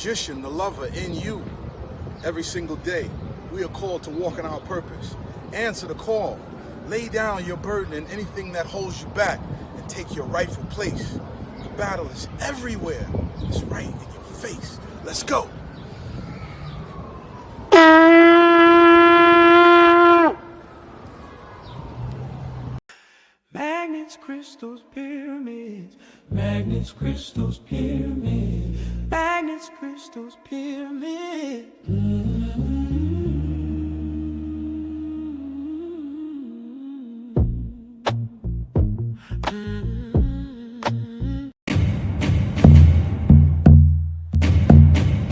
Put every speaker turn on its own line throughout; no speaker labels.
magician, the lover in you. Every single day, we are called to walk in our purpose. Answer the call. Lay down your burden and anything that holds you back and take your rightful place. The battle is everywhere. It's right in your face. Let's go.
Magnets, crystals, pyramids. Magnets, crystals, pyramids. Magnets, crystals, pyramids.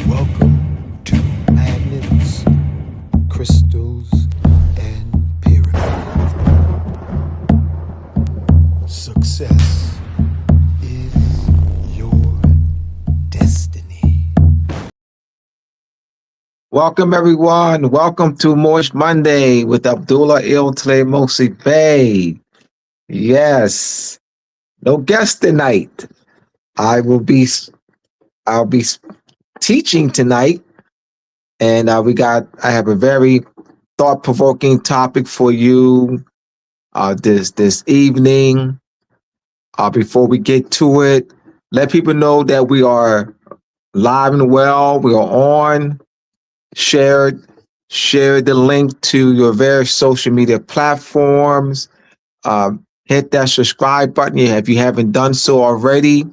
Welcome to Magnets, Crystals, and Pyramids. Success is your destiny.
Welcome, everyone. Welcome to Moorish Monday with Abdullah Iltle Mosi Bey. Yes, no guest tonight. I'll be teaching tonight, and I have a very thought-provoking topic for you this evening. Before we get to it, let people know that we are live and well. We are on. Share the link to your various social media platforms. Hit that subscribe button if you haven't done so already.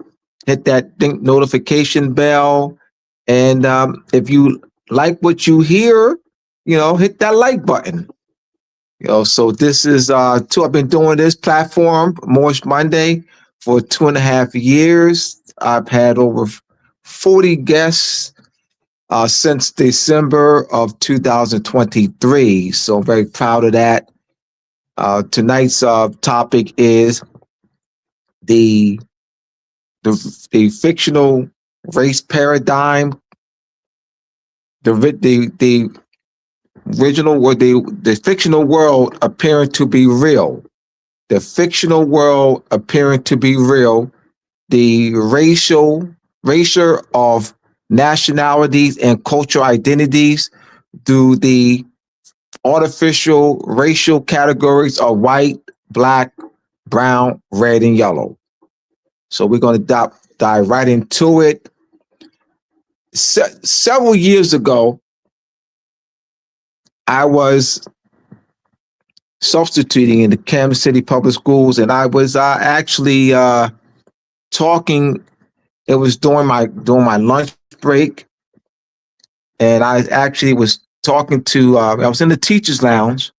Hit that notification bell. And if you like what you hear, hit that like button. So this is I've been doing this platform, Moorish Monday, for 2.5 years. I've had over 40 guests since December of 2023. So I'm very proud of that. Tonight's topic is the fictional race paradigm, the original or the fictional world appearing to be real. The fictional world appearing to be real. The racial of nationalities and cultural identities through the artificial racial categories of white, black, brown, red, and yellow. So we're going to dive right into it. Several years ago, I was substituting in the Kansas City Public Schools, and I was actually talking. It was during my lunch break, and I actually was talking to. I was in the teachers' lounge,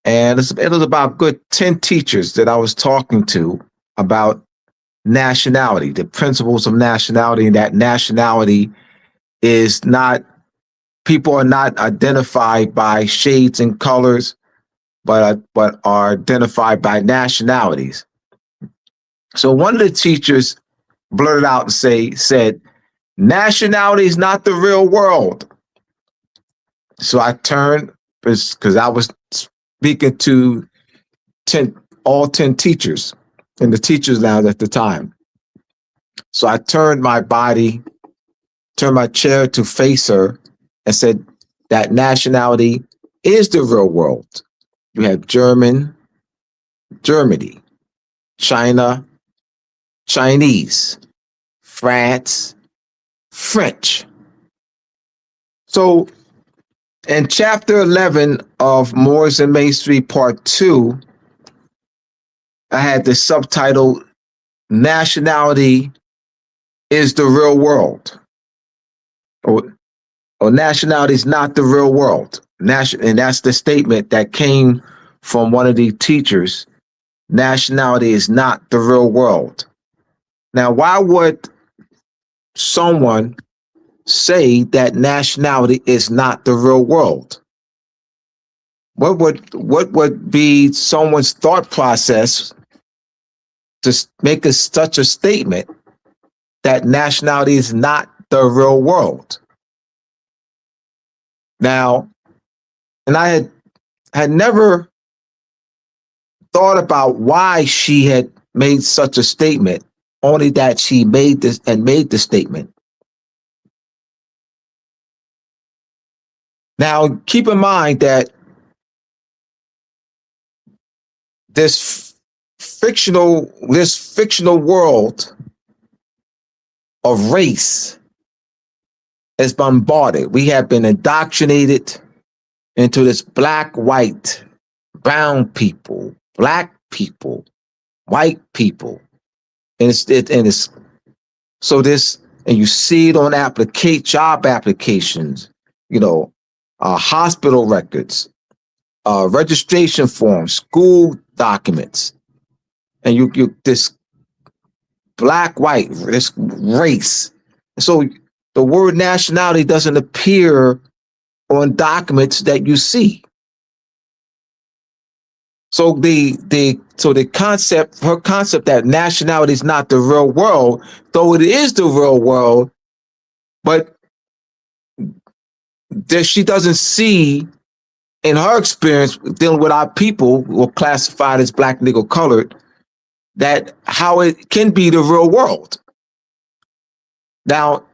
and it was about good 10 teachers that I was talking to about nationality, the principles of nationality, and that nationality is not. People are not identified by shades and colors, but are identified by nationalities. So one of the teachers blurted out and said, nationality is not the real world. So I turned, because I was speaking to all 10 teachers in the teachers' lounge at the time. So I turned my chair to face her and said that nationality is the real world. You have Germany, China, Chinese, France, French. So in chapter 11 of Moors and Masonry Part 2, I had the subtitle, Nationality is the Real World. Or nationality is not the real world. And that's the statement that came from one of the teachers. Nationality is not the real world. Now, why would someone say that nationality is not the real world? What would be someone's thought process to make such a statement that nationality is not the real world? Now, and I had never thought about why she had made such a statement, only that she made the statement. Now, keep in mind that this fictional world of race is bombarded. We have been indoctrinated into this black, white, brown people, black people, white people, and it's so this, and you see it on job applications, hospital records, registration forms, school documents, and you this black, white, this race. So the word nationality doesn't appear on documents that you see. So her concept that nationality is not the real world, though it is the real world, but she doesn't see, in her experience dealing with our people who are classified as black, Negro, colored, that how it can be the real world. Now,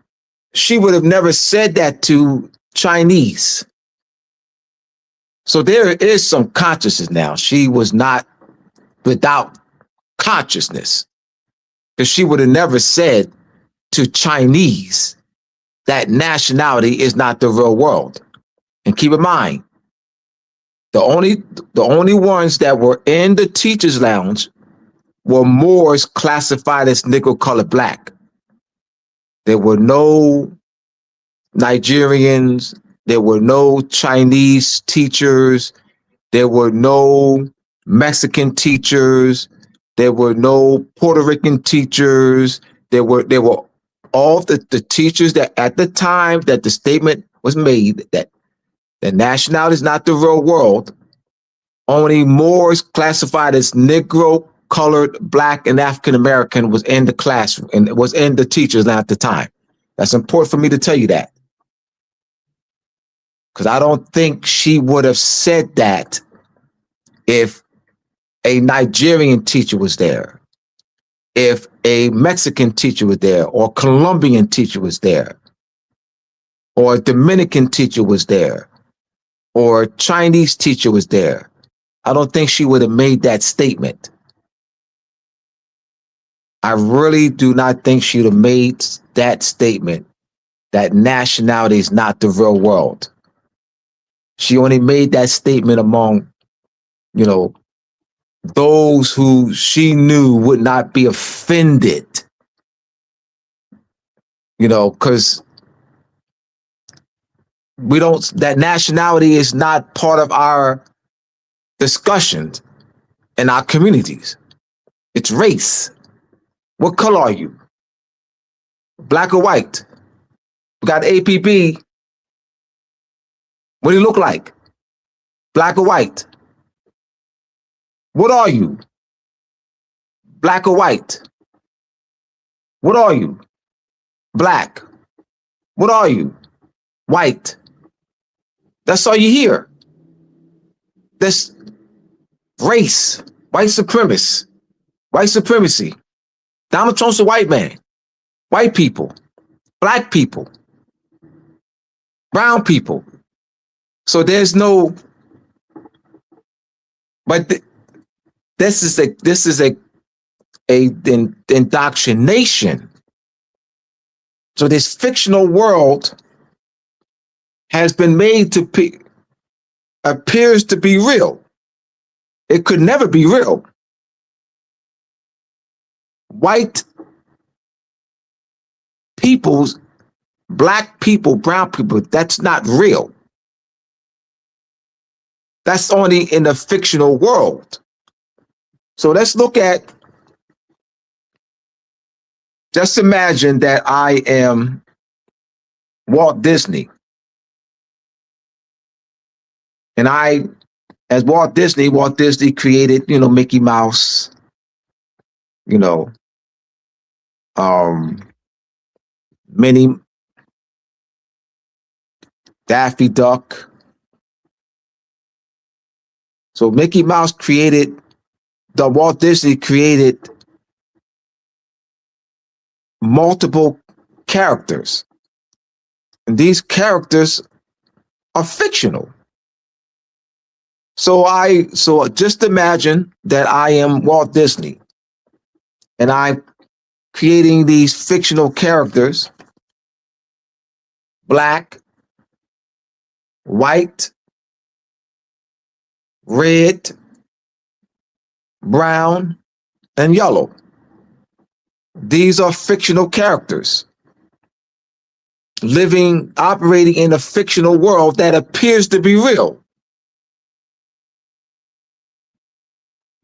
she would have never said that to Chinese. So there is some consciousness now. She was not without consciousness, because she would have never said to Chinese that nationality is not the real world. And keep in mind, the only ones that were in the teachers' lounge were Moors classified as Negro, colored, black. There were no Nigerians. There were no Chinese teachers. There were no Mexican teachers. There were no Puerto Rican teachers. There were all the teachers that at the time that the statement was made that the nationality is not the real world, only Moors classified as Negro, colored, black, and African American was in the classroom and was in the teachers at the time. That's important for me to tell you that, because I don't think she would have said that if a Nigerian teacher was there, if a Mexican teacher was there, or Colombian teacher was there, or a Dominican teacher was there, or a Chinese teacher was there. I don't think she would have made that statement. I really do not think she would have made that statement that nationality is not the real world. She only made that statement among, those who she knew would not be offended, because that nationality is not part of our discussions in our communities. It's race. What color are you? Black or white? We got APB. What do you look like? Black or white? What are you? Black or white? What are you? Black. What are you? White. That's all you hear. That's race, white supremacy, white supremacy. Donald Trump's a white man. White people, black people, brown people. So there's no, but this is a indoctrination. So this fictional world has been made to be, appears to be real. It could never be real. White peoples, black people, brown people, that's not real. That's only in the fictional world. So let's look at, just imagine that I am Walt Disney. And as Walt Disney created, Mickey Mouse, Minnie, Daffy Duck. So Walt Disney created multiple characters. And these characters are fictional. So just imagine that I am Walt Disney and I'm creating these fictional characters, black, white, red, brown, and yellow. These are fictional characters operating in a fictional world that appears to be real.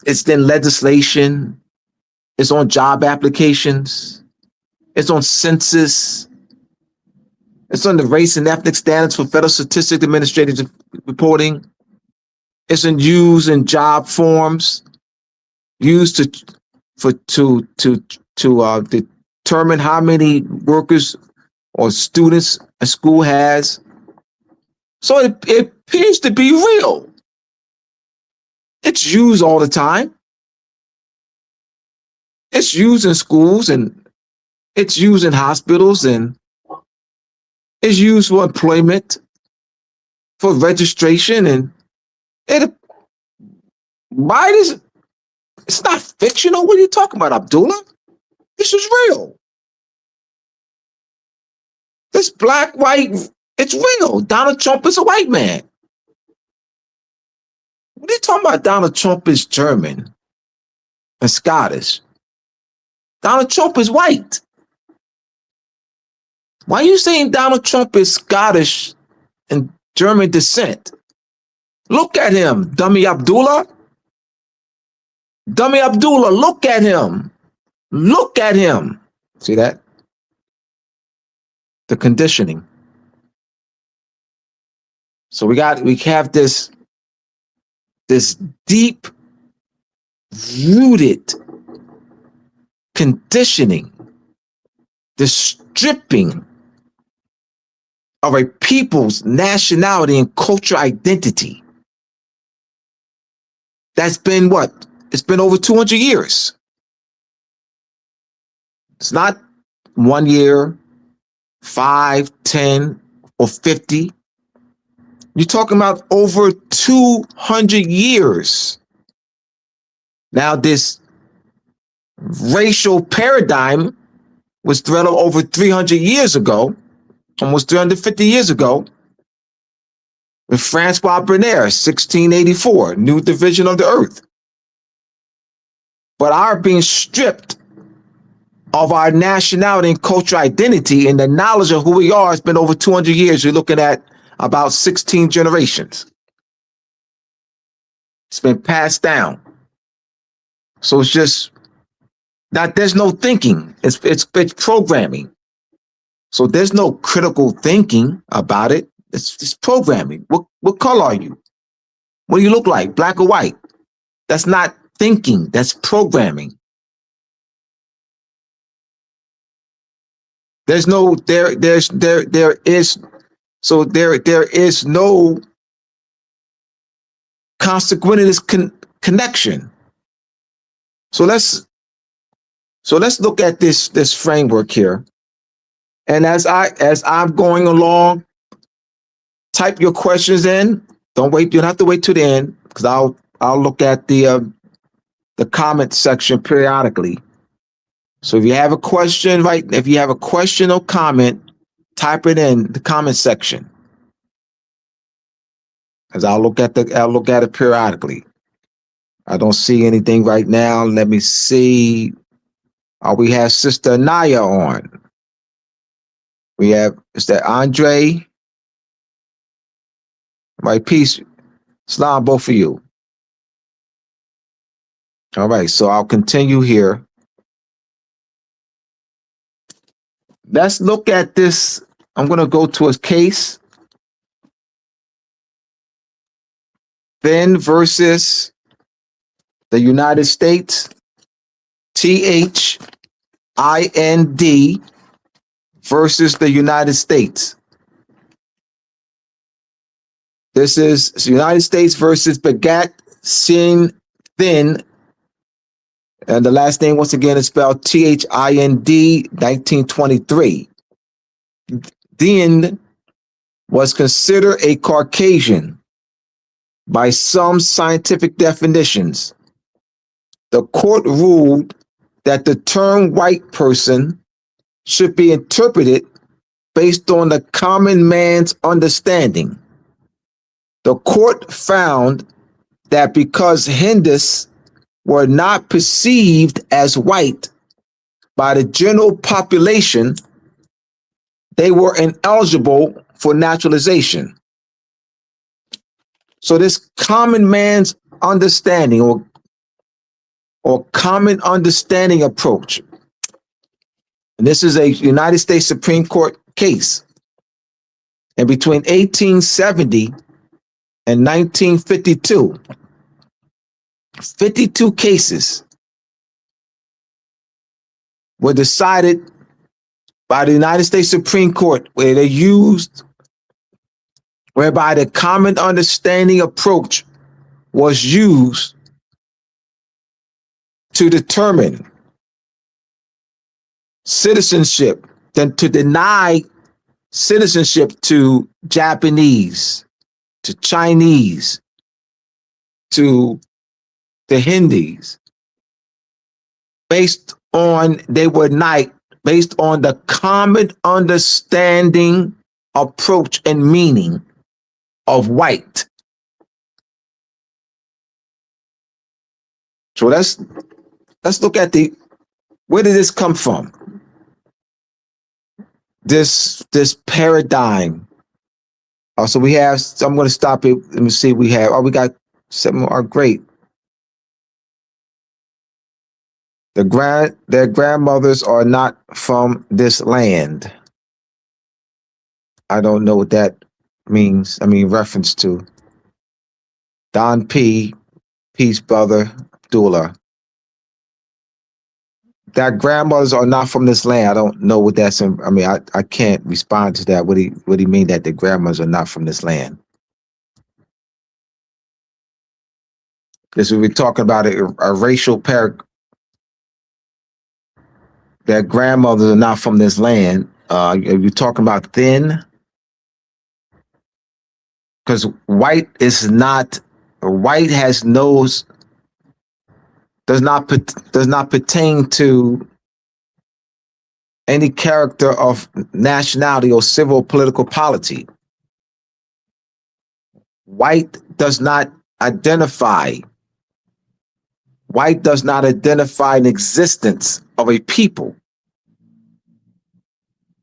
It's in legislation, it's on job applications, it's on census, it's on the race and ethnic standards for Federal Statistics Administrative Reporting. It's used in job forms, used to determine how many workers or students a school has. So it appears to be real. It's used all the time. It's used in schools and it's used in hospitals and it's used for employment, for registration, and it's not fictional. What are you talking about, Abdullah? This is real. This black, white, it's real. Donald Trump is a white man. What are you talking about? Donald Trump is German and Scottish. Donald Trump is white. Why are you saying Donald Trump is Scottish and German descent? Look at him, dummy Abdullah. Dummy Abdullah, look at him. Look at him. See that? The conditioning. So we have this deep rooted conditioning, this stripping of a people's nationality and cultural identity. That's been what? It's been over 200 years. It's not 1 year, 5, 10, or 50. You're talking about over 200 years. Now, this racial paradigm was developed over 300 years ago, almost 350 years ago, with Francois Bernier, 1684, New Division of the Earth. But our being stripped of our nationality and cultural identity and the knowledge of who we are has been over 200 years. You're looking at about 16 generations. It's been passed down. So it's just that there's no thinking. It's programming. So there's no critical thinking about it. It's programming. What color are you? What do you look like? Black or white? That's not thinking. That's programming. There is no consequentist connection. So let's look at this framework here. And as I'm going along, type your questions in. Don't wait. You don't have to wait to the end because I'll look at the comment section periodically. So if you have a question, if you have a question or comment, type it in the comment section. Because I'll look at it periodically. I don't see anything right now. Let me see. We have Sister Naya on. Is that Andre? Right, peace. Salam, both of you. All right, so I'll continue here. Let's look at this. I'm going to go to a case. Then versus the United States. THIND versus the United States. This is the United States versus Begat Sin Thin. And the last name, once again, is spelled THIND, 1923. Then was considered a Caucasian by some scientific definitions, the court ruled that the term white person should be interpreted based on the common man's understanding. The court found that because Hindus were not perceived as white by the general population, they were ineligible for naturalization. So this common man's understanding or common understanding approach, and this is a United States Supreme Court case, and between 1870 and 1952, 52 cases were decided by the United States Supreme Court whereby the common understanding approach was used to determine citizenship, then to deny citizenship to Japanese, to Chinese, to the Hindus, based on the common understanding, approach, and meaning of white. So let's look at where did this come from? This paradigm. So we have, so I'm going to stop it. Let me see. We got 7 more. Great. Their grandmothers are not from this land. I don't know what that means. Reference to Don P. Peace, brother. Abdullah. That grandmothers are not from this land. I don't know what that's. I can't respond to that. What do you mean that the grandmothers are not from this land? Because we're talking about a racial that grandmothers are not from this land. You're talking about thin, because white has does not pertain to any character of nationality or civil political polity. White does not identify an existence of a people.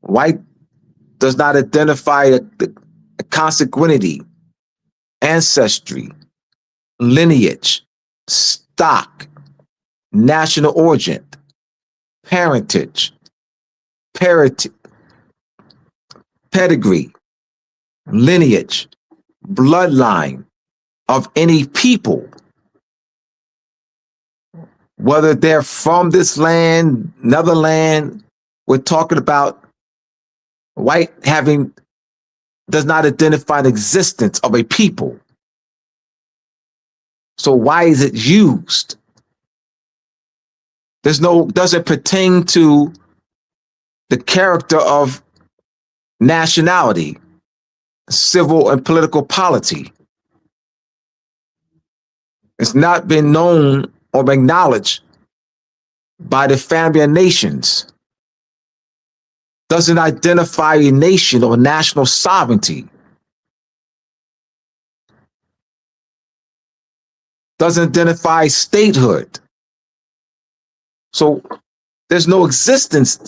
White does not identify the consanguinity, ancestry, lineage, stock, national origin, parentage, pedigree, lineage, bloodline of any people, whether they're from this land, another land. We're talking about white does not identify the existence of a people. So why is it used? Doesn't pertain to the character of nationality, civil and political polity. It's not been known or acknowledged by the family of nations. Doesn't identify a nation or national sovereignty. Doesn't identify statehood. So there's no existence.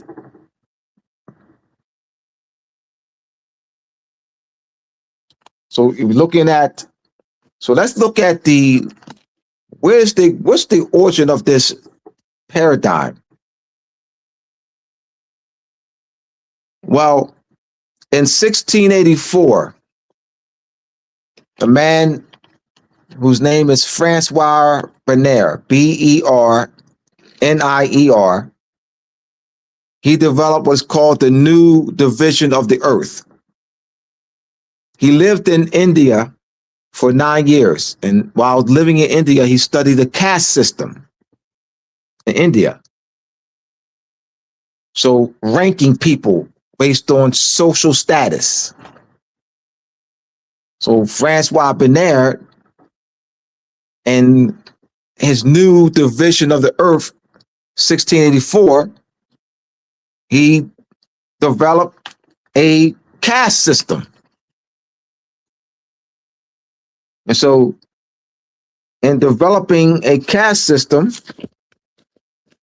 So we're looking at, let's look at what's the origin of this paradigm? Well, in 1684, a man whose name is Francois Bernier, Bernier, he developed what's called the new division of the earth. He lived in India for 9 years, and while living in India, he studied the caste system in India. So ranking people based on social status. So Francois Bernard and his new division of the earth, 1684, he developed a caste system. And so in developing a caste system,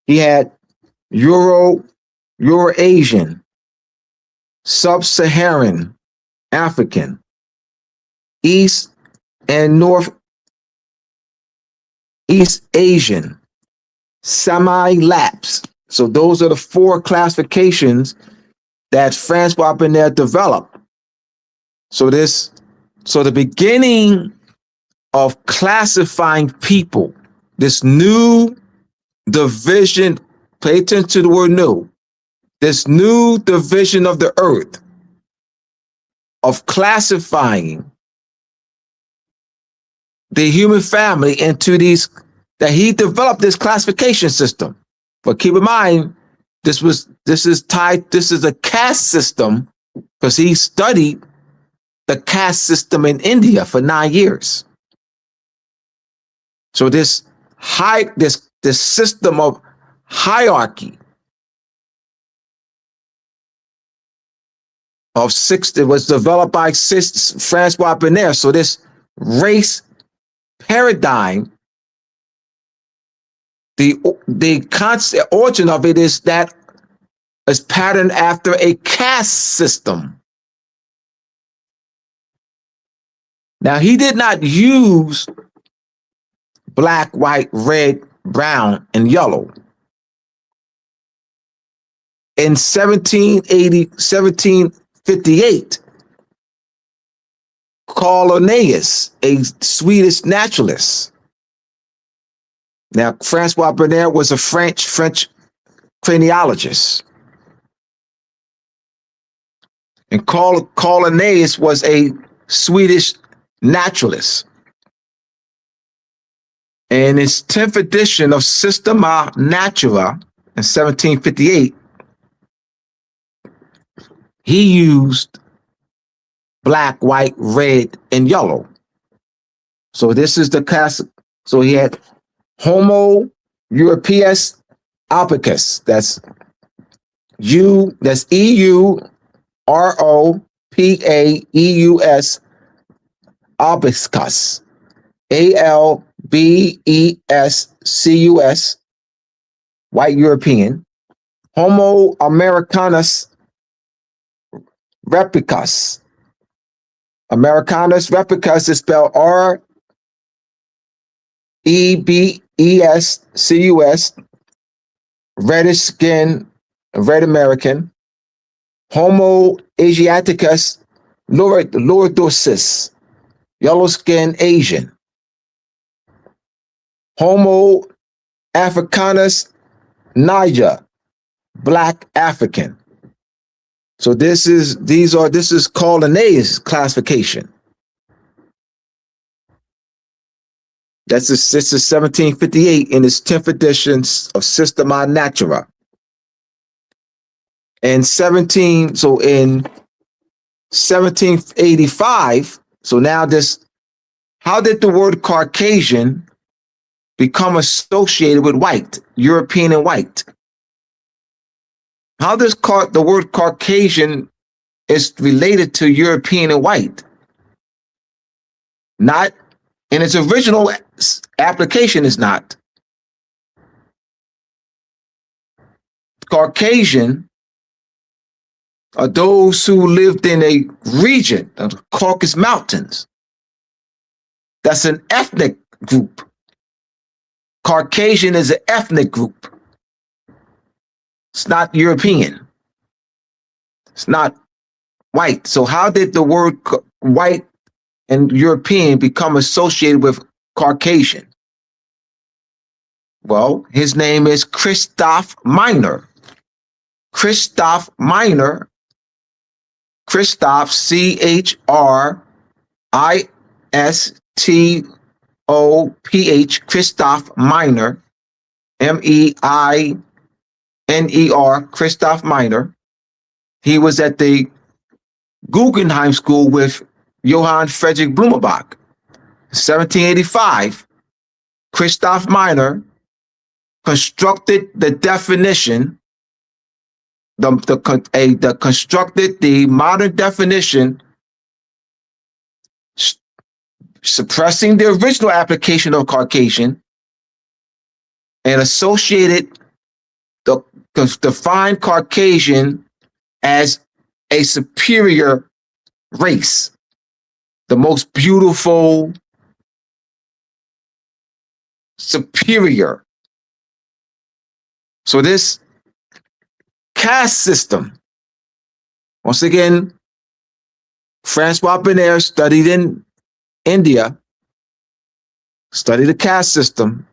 he had Euro-Asian, Sub-Saharan African, East and North East Asian, semi-lapse. So those are the four classifications that Francois Bernard developed. So the beginning of classifying people, this new division, pay attention to the word new, this new division of the earth, of classifying the human family into these, that he developed this classification system. But keep in mind, this is a caste system, because he studied the caste system in India for 9 years. So this system of hierarchy of six, it was developed by Francois Bernard. So this race paradigm, the constant origin of it is that is patterned after a caste system. Now, he did not use black, white, red, brown, and yellow. In 1758, Carl Linnaeus, a Swedish naturalist. Now, Francois Bernard was a French craniologist. And Carl Linnaeus was a Swedish naturalist. In his 10th edition of Systema Naturae in 1758, he used black, white, red, and yellow. So this is the class. So he had Homo Europaeus albicus. That's EUROPAEUS albicus. ALBESCUS, white European. Homo Americanus replicus. Americanus replicus is spelled REBESCUS, reddish skin, red American. Homo Asiaticus lordosis, yellow skin Asian. Homo Africanus Niger, black African. So this is Carl Linnaeus' classification. This is 1758 in his 10th edition of Systema Naturae. In 1785, so now how did the word Caucasian become associated with white, European and white? How does the word Caucasian is related to European and white? Not in its original application, is not. Caucasian are those who lived in a region of the Caucasus Mountains. That's an ethnic group. Caucasian is an ethnic group. It's not European. It's not white. So how did the word white and European become associated with Caucasian? Well, his name is Christoph Miner. Christoph Miner. Christoph, CHRISTOPH, Christoph Miner, MEINER, Christoph Miner. He was at the Guggenheim School with Johann Friedrich Blumenbach. 1785, Christoph Meiner constructed the definition, constructed the modern definition, suppressing the original application of Caucasian, and associated defined Caucasian as a superior race, the most beautiful, superior. So this caste system, once again, Francois Benaire studied in India, studied the caste system,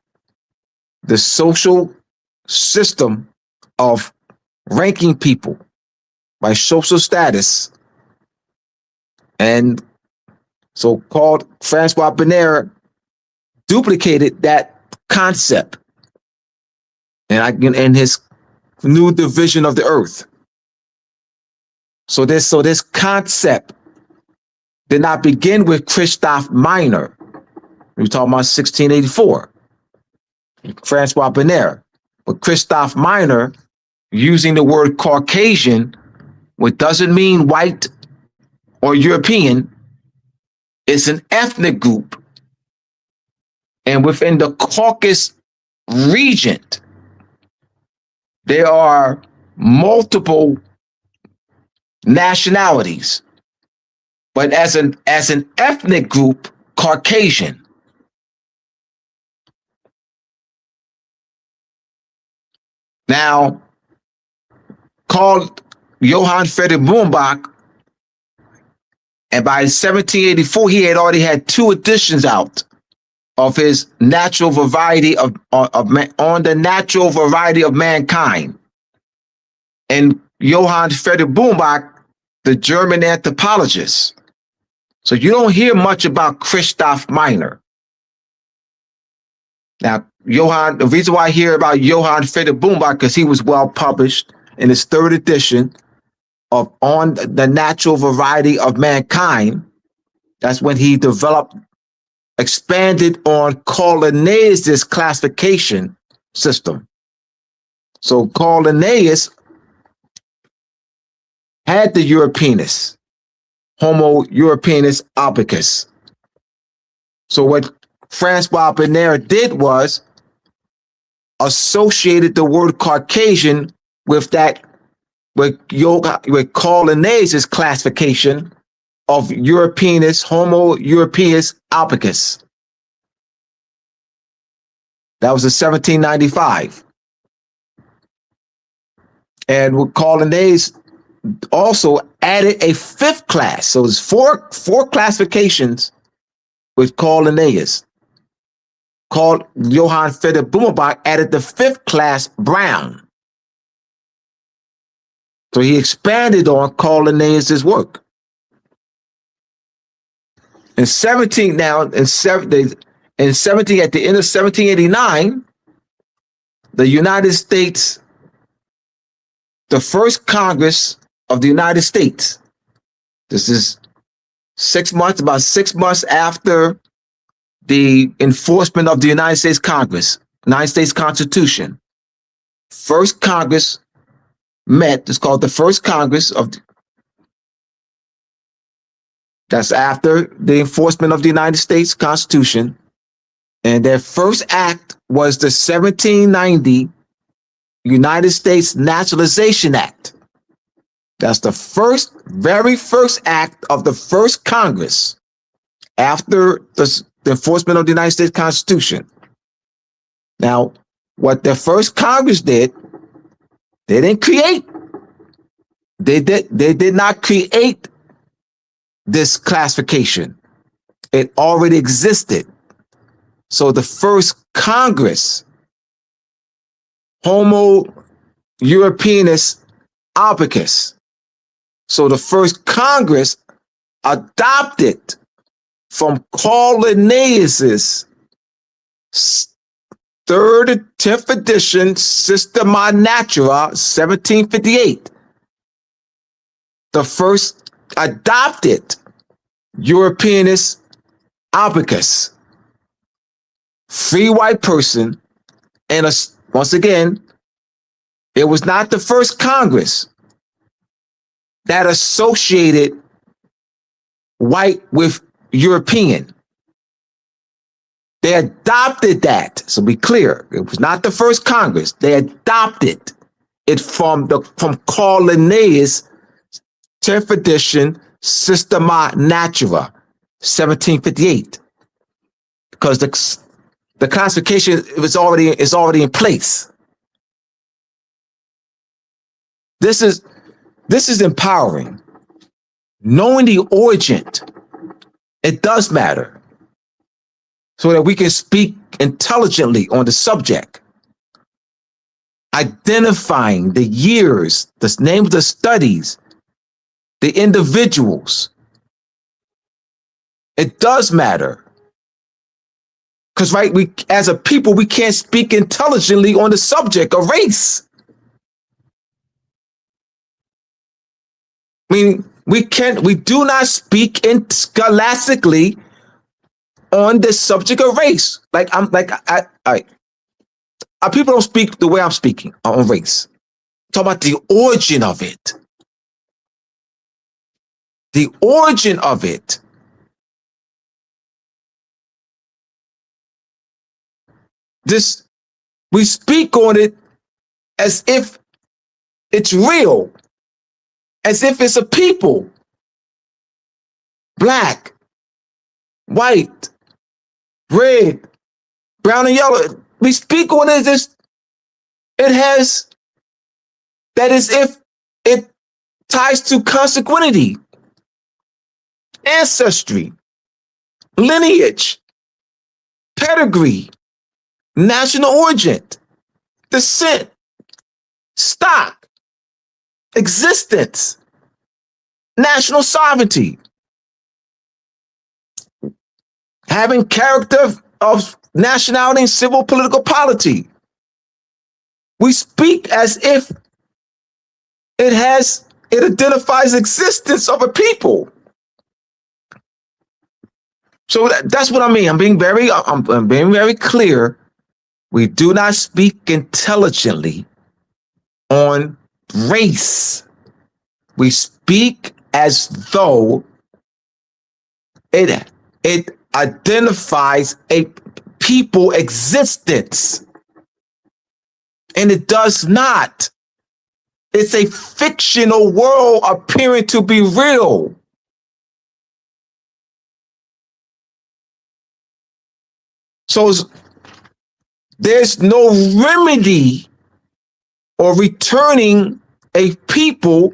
the social system of ranking people by social status. And so-called Francois Benaire duplicated that concept in his new division of the earth. So this concept did not begin with Christoph Meiner. We're talking about 1684, Francois Benaire. But Christoph Meiner, using the word Caucasian, which doesn't mean white or European, it's an ethnic group. And within the Caucasus region, there are multiple nationalities, but as an ethnic group, Caucasian. Now, called Johann Friedrich Blumenbach, and by 1784, he had already had 2 editions out of his natural variety on the natural variety of mankind. And Johann Friedrich Blumenbach, the German anthropologist. So you don't hear much about Christoph Meiner. Now, the reason why I hear about Johann Friedrich Blumenbach, because he was well published in his 3rd edition of On the Natural Variety of Mankind. That's when he expanded on Carl Linnaeus' classification system. So Carl Linnaeus had the Europeanus, Homo Europeanus albicus. So what Francois Benaire did was associated the word Caucasian with Carl Linnaeus' classification of Europeanus, Homo Europeus albicus. That was in 1795. And with Carl Linnaeus also added a 5th class. So it's four classifications with Carl Linnaeus. Called Johann Friedrich Blumenbach added the 5th class brown. So he expanded on Carl Linnaeus' work. At the end of 1789, the United States, the first Congress of the United States, this is about 6 months after the enforcement of the United States Congress, United States Constitution. First Congress met, it's called the First Congress that's after the enforcement of the United States Constitution. And their first act was the 1790 United States Naturalization Act. That's the very first act of the first Congress after the enforcement of the United States Constitution. Now, what the first Congress did, they didn't create. They did not create this classification. It already existed. So the first Congress, Homo Europeanus albicus. So the first Congress adopted from Carl Linnaeus' 3rd 10th edition Systema Naturae, 1758. The first adopted Europeanist abacus, free white person, and once again, it was not the first Congress that associated white with European. They adopted that. So be clear, it was not the first Congress. They adopted it from Carl Linnaeus' 10th edition Systema Naturae, 1758, because the classification is already in place. This is empowering. Knowing the origin, it does matter, so that we can speak intelligently on the subject. Identifying the years, the name of the studies, the individuals. It does matter. Because, right, we as a people, we can't speak intelligently on the subject of race. I mean, we do not speak scholastically on the subject of race. People don't speak the way I'm speaking on race. Talk about the origin of it. The origin of it. We speak on it as if it's real, as if it's a people. Black, white, red, brown, and yellow. We speak on it as if it ties to consanguinity, ancestry, lineage, pedigree, national origin, descent, stock, existence, national sovereignty, having character of nationality and civil political polity. We speak as if it identifies existence of a people. So that's what I mean. I'm being very clear. We do not speak intelligently on race. We speak as though it identifies a people existence. And it does not. It's a fictional world appearing to be real. So there's no remedy or returning a people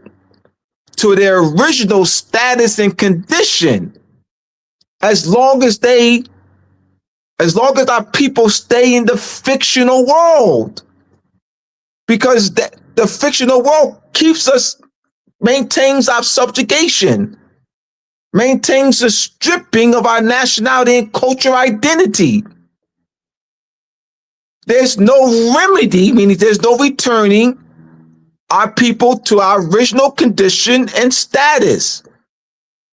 to their original status and condition as long as our people stay in the fictional world. Because the fictional world maintains our subjugation, maintains the stripping of our nationality and cultural identity. There's no remedy, meaning there's no returning our people to our original condition and status.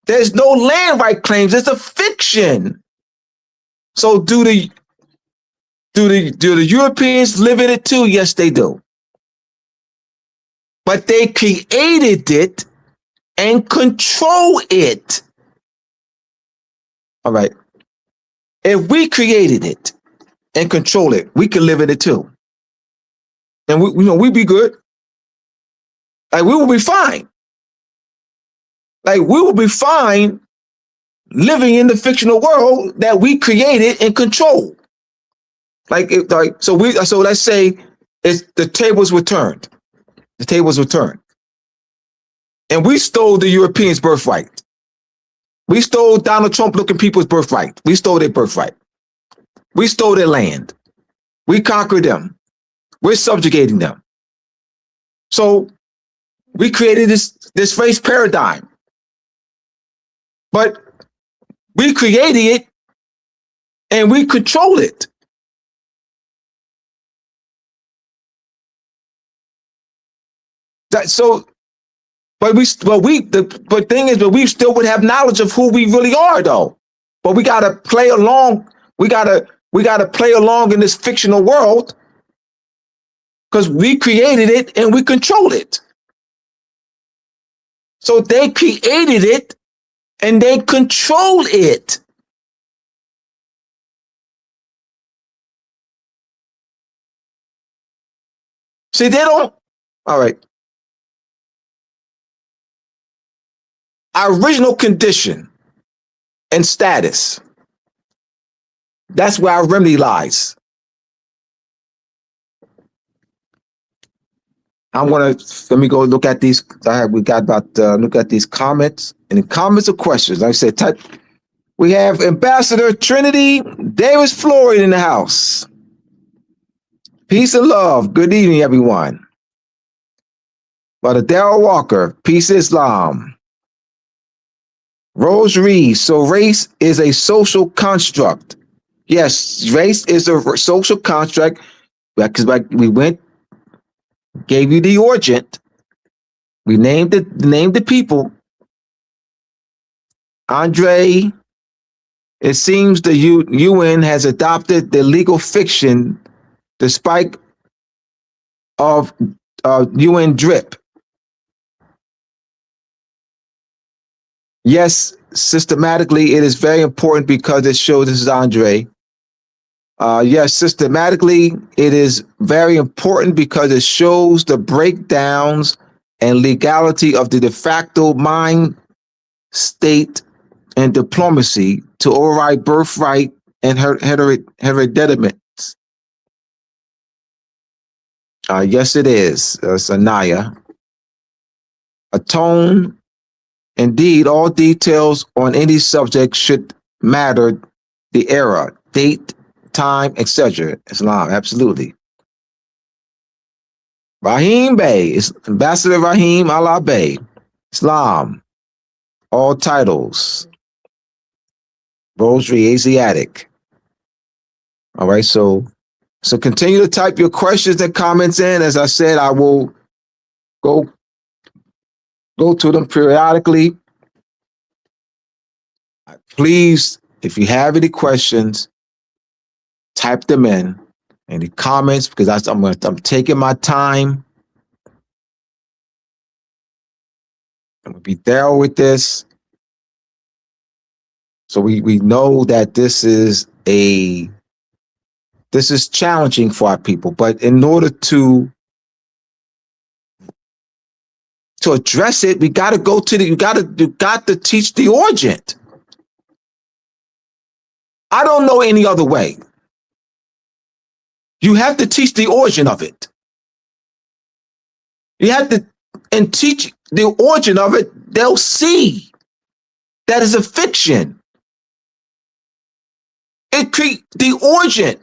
There's no land right claims. It's a fiction. So do the Europeans live in it too? Yes, they do. But they created it and control it. All right. If we created it and control it, we can live in it too. And we'd be good. Like, we will be fine. Like, we will be fine living in the fictional world that we created and control. So let's say the tables were turned. The tables were turned. And we stole the Europeans' birthright. We stole Donald Trump looking people's birthright. We stole their birthright. We stole their land. We conquered them. We're subjugating them. So we created this race paradigm. But we created it and we control it. So But the thing is, but we still would have knowledge of who we really are, though. But we gotta play along. We gotta play along in this fictional world because we created it and we control it. So they created it and they control it. See, they don't. All right. Our original condition and status. That's where our remedy lies. Let me go look at these. We got about look at these comments, and the comments are questions. Like I said, we have Ambassador Trinity Davis Floyd in the house. Peace and love. Good evening, everyone. Brother Darrell Walker, peace Islam. Rose Reed, so race is a social construct. Yes, race is a social construct because we gave you the origin. We named the people. Andre, it seems the UN has adopted the legal fiction despite of UN drip. Yes, systematically, it is very important because it shows, this is Andre. Yes, systematically, it is very important because it shows the breakdowns and legality of the de facto mind state and diplomacy to override birthright and hereditament. Yes, it is, Sanaya. Atone. Indeed, all details on any subject should matter. The era, date, time, etc. Islam, absolutely. Rahim Bey, Ambassador Rahim Allah Bey. Islam, all titles. Rosary, Asiatic. All right, so continue to type your questions and comments in. As I said, I will go to them periodically. Please, if you have any questions, type them in the comments because I'm taking my time. I'm gonna be thorough with this. So we know that this is challenging for our people, but in order to address it, we got to go to you got to teach the origin. I don't know any other way. You have to teach the origin of it. You have to and teach the origin of it. They'll see that is a fiction. The origin.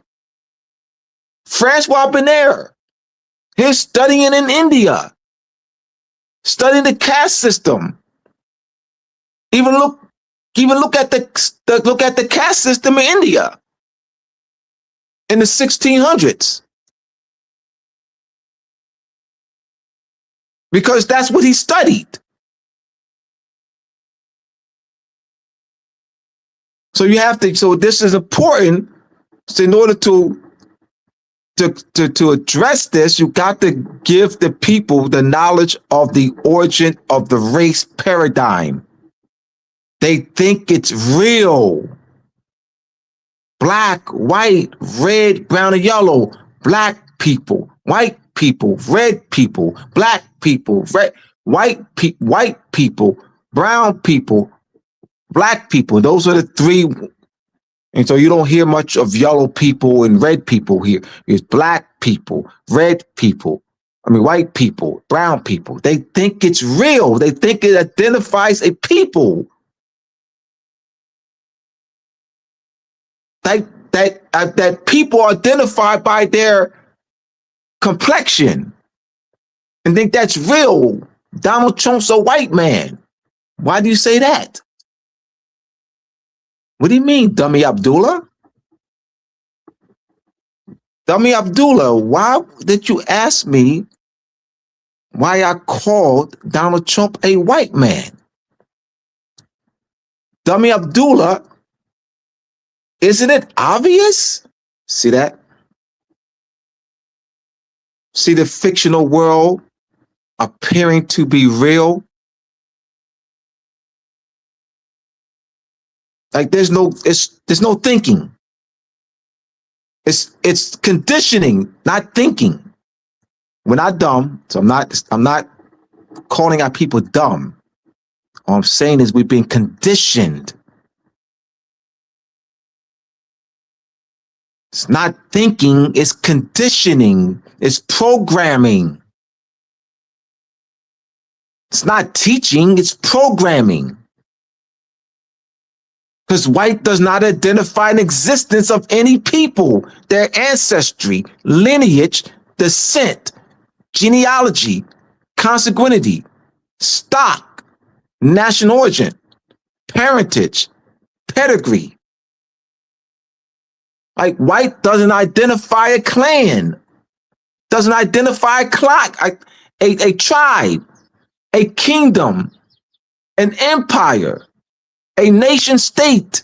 Francois Benaire, he's studying in India. Studying the caste system. Even look at the caste system in India in the 1600s. Because that's what he studied. So this is important. So in order to address this, you got to give the people the knowledge of the origin of the race paradigm. They think it's real. Black, white, red, brown, and yellow. Black people, white people, red people, black people, white people, brown people, black people. Those are the three. And so you don't hear much of yellow people and red people here. It's black people, red people, white people, brown people. They think it's real. They think it identifies a people. That people are identified by their complexion and think that's real. Donald Trump's a white man. Why do you say that? What do you mean, Dummy Abdullah? Dummy Abdullah, why did you ask me why I called Donald Trump a white man. Dummy Abdullah, isn't it obvious? See that? See the fictional world appearing to be real? Like there's no thinking. It's conditioning, not thinking. We're not dumb, so I'm not calling our people dumb. All I'm saying is we've been conditioned. It's not thinking, it's conditioning, it's programming. It's not teaching, it's programming. Because white does not identify an existence of any people, their ancestry, lineage, descent, genealogy, consanguinity, stock, national origin, parentage, pedigree. Like white doesn't identify a clan, doesn't identify a tribe, a kingdom, an empire, a nation state,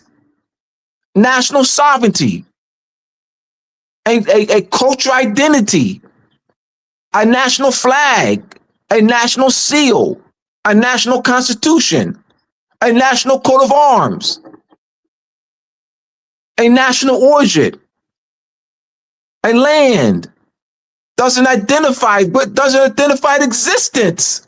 national sovereignty, a cultural identity, a national flag, a national seal, a national constitution, a national coat of arms, a national origin, a land. Doesn't identify existence.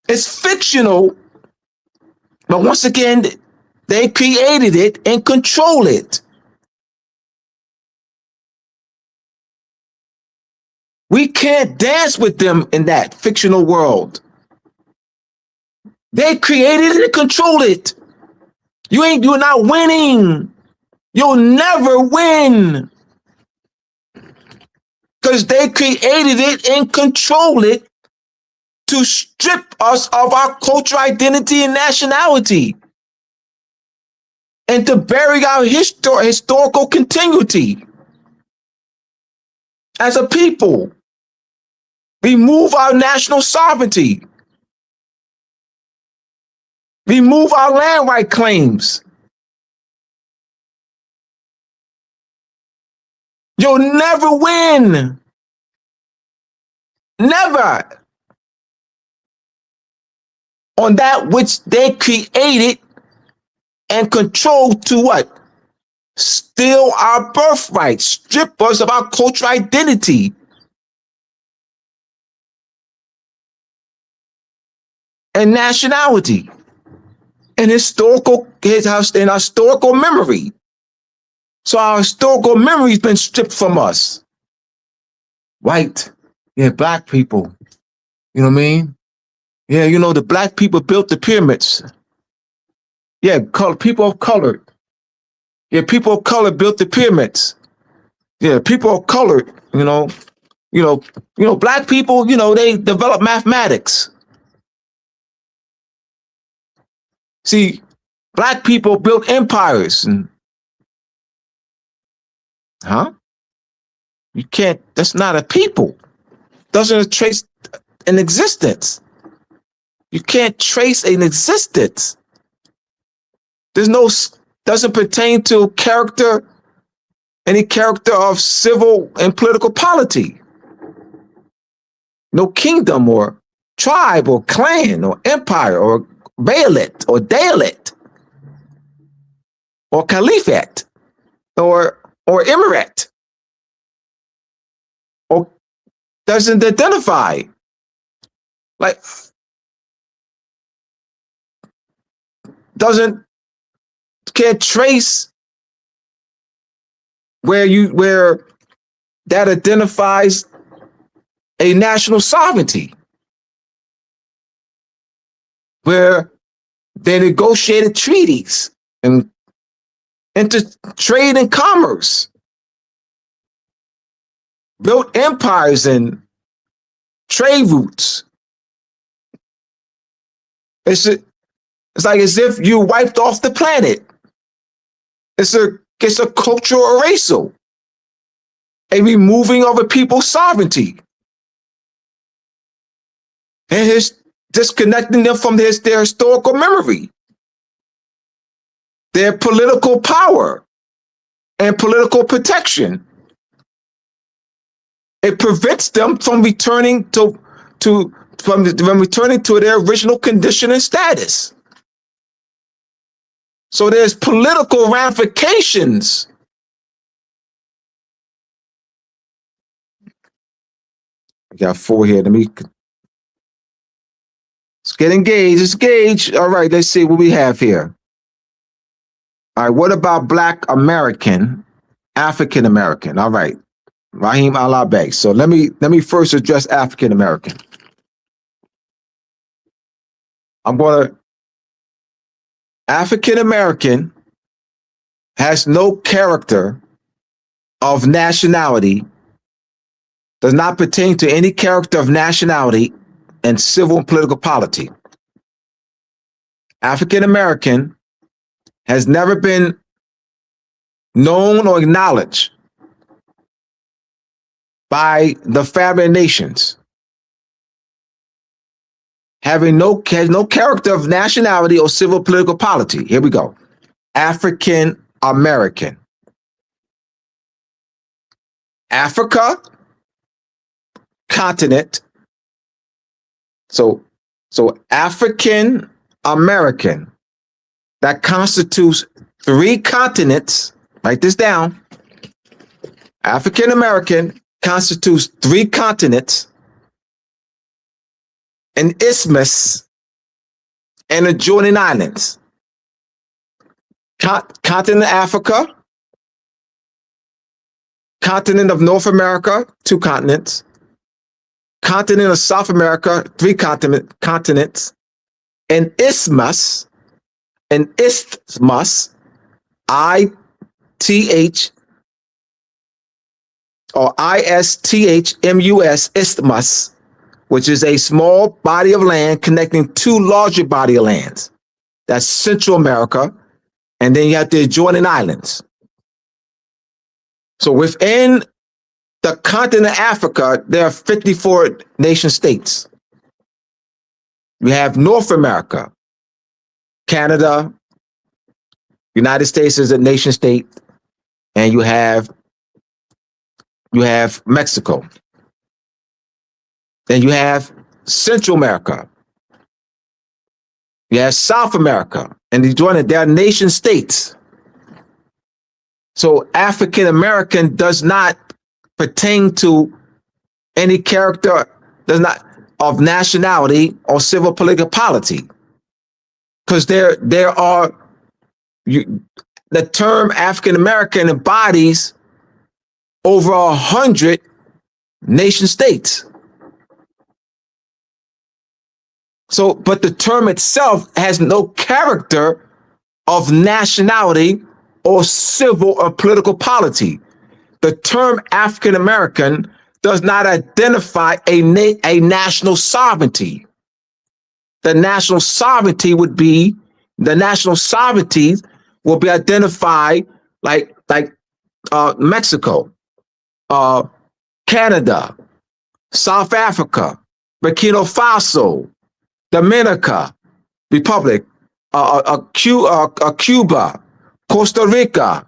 It's fictional, but once again, they created it and control it. We can't dance with them in that fictional world. They created it and control it. You're not winning. You'll never win. Because they created it and control it to strip us of our cultural identity and nationality, and to bury our historical continuity as a people. Remove our national sovereignty. Remove our land right claims. You'll never win. Never. On that which they created and control to what? Steal our birthright, strip us of our cultural identity. And nationality. And historical memory. So our historical memory has been stripped from us. White, yeah, black people. You know what I mean? Yeah, the black people built the pyramids. Yeah, people of color. Yeah, people of color built the pyramids. Yeah, people of color, black people, they developed mathematics. See, black people built empires. You can't, that's not a people. Doesn't trace an existence. You can't trace an existence. Doesn't pertain to character, any character of civil and political polity. No kingdom or tribe or clan or empire or Baalit or Dalit or Caliphate or Emirate, or doesn't identify. Like, can't trace where that identifies a national sovereignty, where they negotiated treaties and into trade and commerce, built empires and trade routes. It's like as if you wiped off the planet. It's a cultural erasal. a removing of a people's sovereignty. And disconnecting them from their historical memory, their political power and political protection. It prevents them from returning to their original condition and status. So there's political ramifications. I got 4 here. Let's get engaged. Let's engage. All right, let's see what we have here. All right, what about Black American, African American? All right, Rahim Allah Bey. So let me first address African American. African American has no character of nationality, does not pertain to any character of nationality and civil and political polity. African American has never been known or acknowledged by the family nations, has no character of nationality or civil political polity. Here we go. African American. Africa, continent. So African American, that constitutes 3 continents. Write this down. African American constitutes 3 continents, an isthmus, and adjoining islands. Continent of Africa, continent of North America, 2 continents, continent of South America, 3 continents, an isthmus, I-T-H or I-S-T-H-M-U-S, isthmus, which is a small body of land connecting 2 larger body of lands. That's Central America, and then you have the adjoining islands. So within the continent of Africa, there are 54 nation states. We have North America, Canada, United States is a nation state, and you have Mexico. Then you have Central America. You have South America, and they are nation states. So African American does not pertain to any character, of nationality or civil political polity, because the term African American embodies over 100 nation states. So, but the term itself has no character of nationality or civil or political polity. The term African American does not identify a national sovereignty. The national sovereignty will be identified like Mexico, Canada, South Africa, Burkina Faso, Dominica Republic, Cuba, Costa Rica,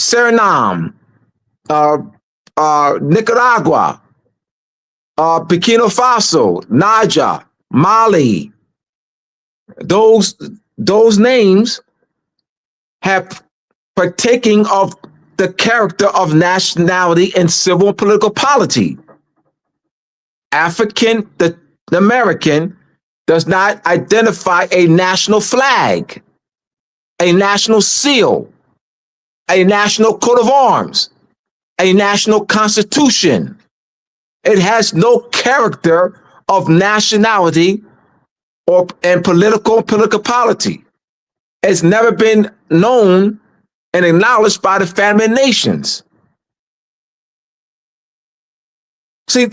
Suriname, Nicaragua, Burkina Faso, Niger, Mali. Those names have partaking of the character of nationality and civil and political polity. African American does not identify a national flag, a national seal, a national coat of arms, a national constitution. It has no character of nationality and political polity. It's never been known and acknowledged by the family nations. See,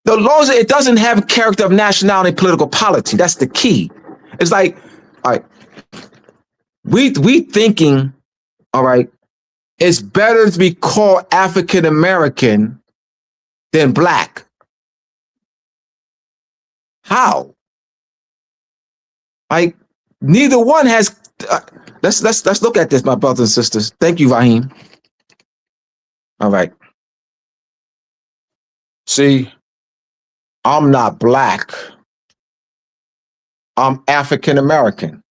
the laws, it doesn't have a character of nationality and political polity. That's the key. It's like, all right, we thinking all right, it's better to be called African American than black. How? Like, neither one has. Let's look at this, my brothers and sisters. Thank you, Raheem. All right. See, I'm not black. I'm African American.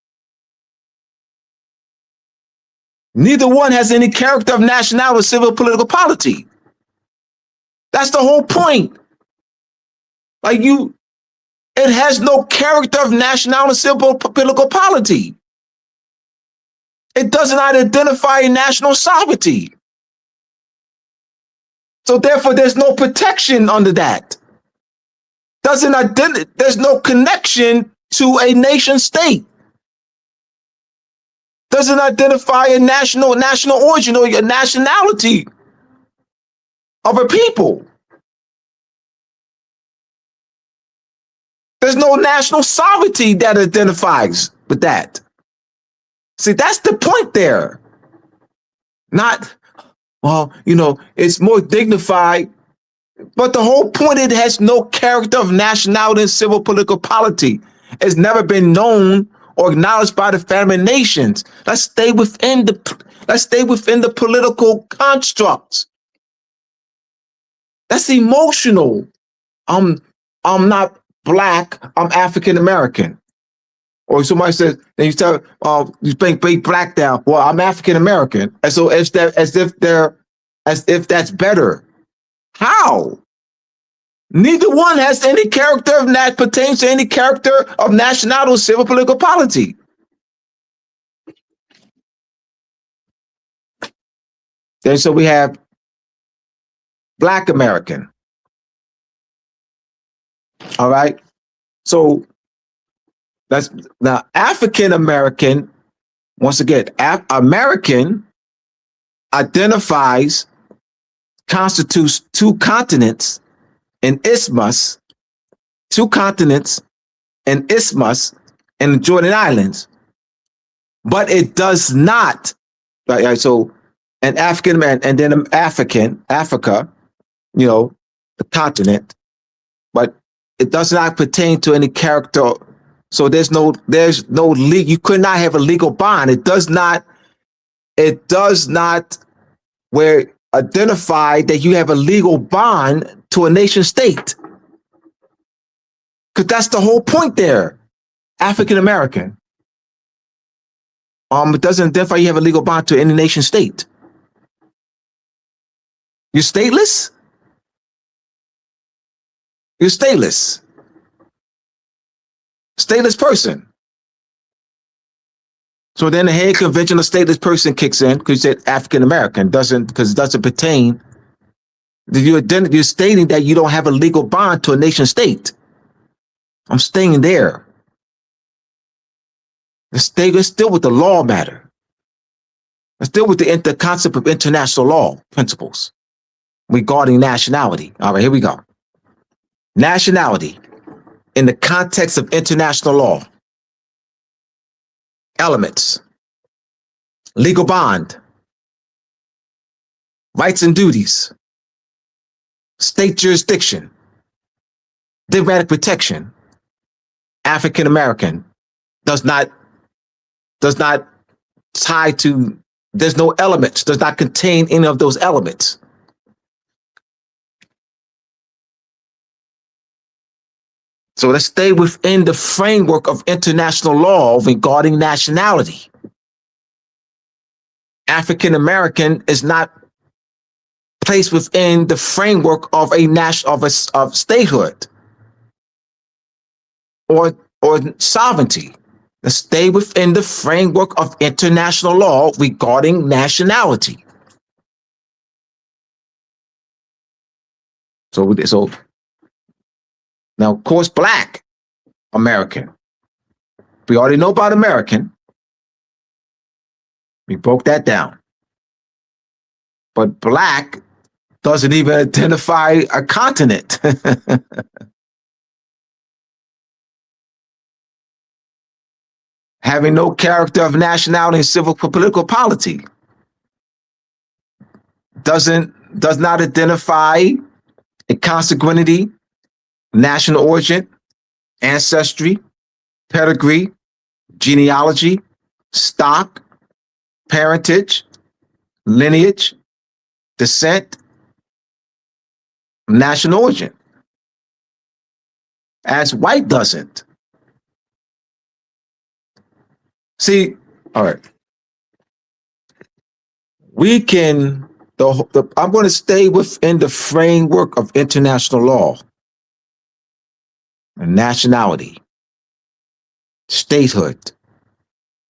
Neither one has any character of nationality, civil, political polity. That's the whole point. Like it has no character of nationality, civil, political polity. It does not identify national sovereignty. So therefore, there's no protection under that. There's no connection to a nation state. Doesn't identify a national origin or a nationality of a people. There's no national sovereignty that identifies with that. See, that's the point there. Not, well, it's more dignified, but the whole point, it has no character of nationality and civil political polity. It's never been known or acknowledged by the family nations. Let's stay within the political constructs. That's emotional. I'm not black, I'm African American. Or somebody says, then you tell, you bring black down. Well, I'm African American. And so as if that's better. How? Neither one has any character that pertains to any character of nationality or civil political polity. Then so we have Black American. All right. So that's now African American. Once again, American constitutes two continents, an isthmus, two continents, an isthmus, and the Jordan Islands. But it does not, right? So an African man, and then Africa, the continent, but it does not pertain to any character. So there's no legal, you could not have a legal bond. It does not where identify that you have a legal bond to a nation state. Because that's the whole point there. African American. It doesn't identify you have a legal bond to any nation state. You're stateless? You're stateless. Stateless person. So then the Hague Convention of Stateless Person kicks in because you said African American because it doesn't pertain. You're stating that you don't have a legal bond to a nation state. I'm staying there. Let's still with the law matter. Let's deal with the concept of international law principles regarding nationality. All right, here we go. Nationality in the context of international law. Elements: legal bond, rights and duties, state jurisdiction, diplomatic protection. African American does not tie to, there's no elements, does not contain any of those elements. So let's stay within the framework of international law regarding nationality. African American is not placed within the framework of of statehood or sovereignty. Let's stay within the framework of international law regarding nationality. So now, of course, Black American. We already know about American. We broke that down. But Black doesn't even identify a continent. Having no character of nationality and civil political polity. does not identify a consanguinity, national origin, ancestry, pedigree, genealogy, stock, parentage, lineage, descent, national origin, as white doesn't. See, all right. We can, I'm going to stay within the framework of international law and nationality, statehood,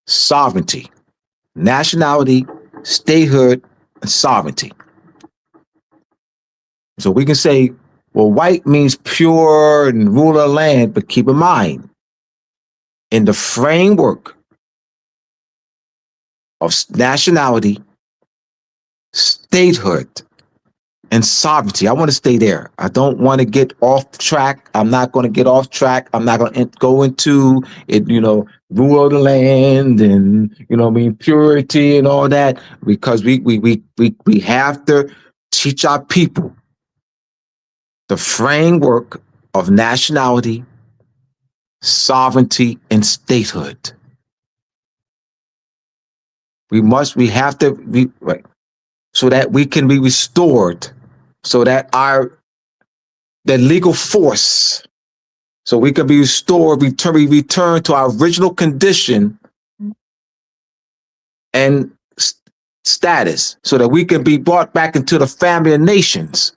sovereignty, nationality, statehood, and sovereignty. So we can say, well, white means pure and ruler of land, but keep in mind, in the framework of nationality, statehood, and sovereignty, I want to stay there. I don't want to get off track. I'm not going to get off track. I'm not going to go into it, rule of the land and, purity and all that, because we have to teach our people the framework of nationality, sovereignty, and statehood. We have to be right, so that we can be restored, so that the legal force, so we can be restored, return to our original condition and status, so that we can be brought back into the family of nations.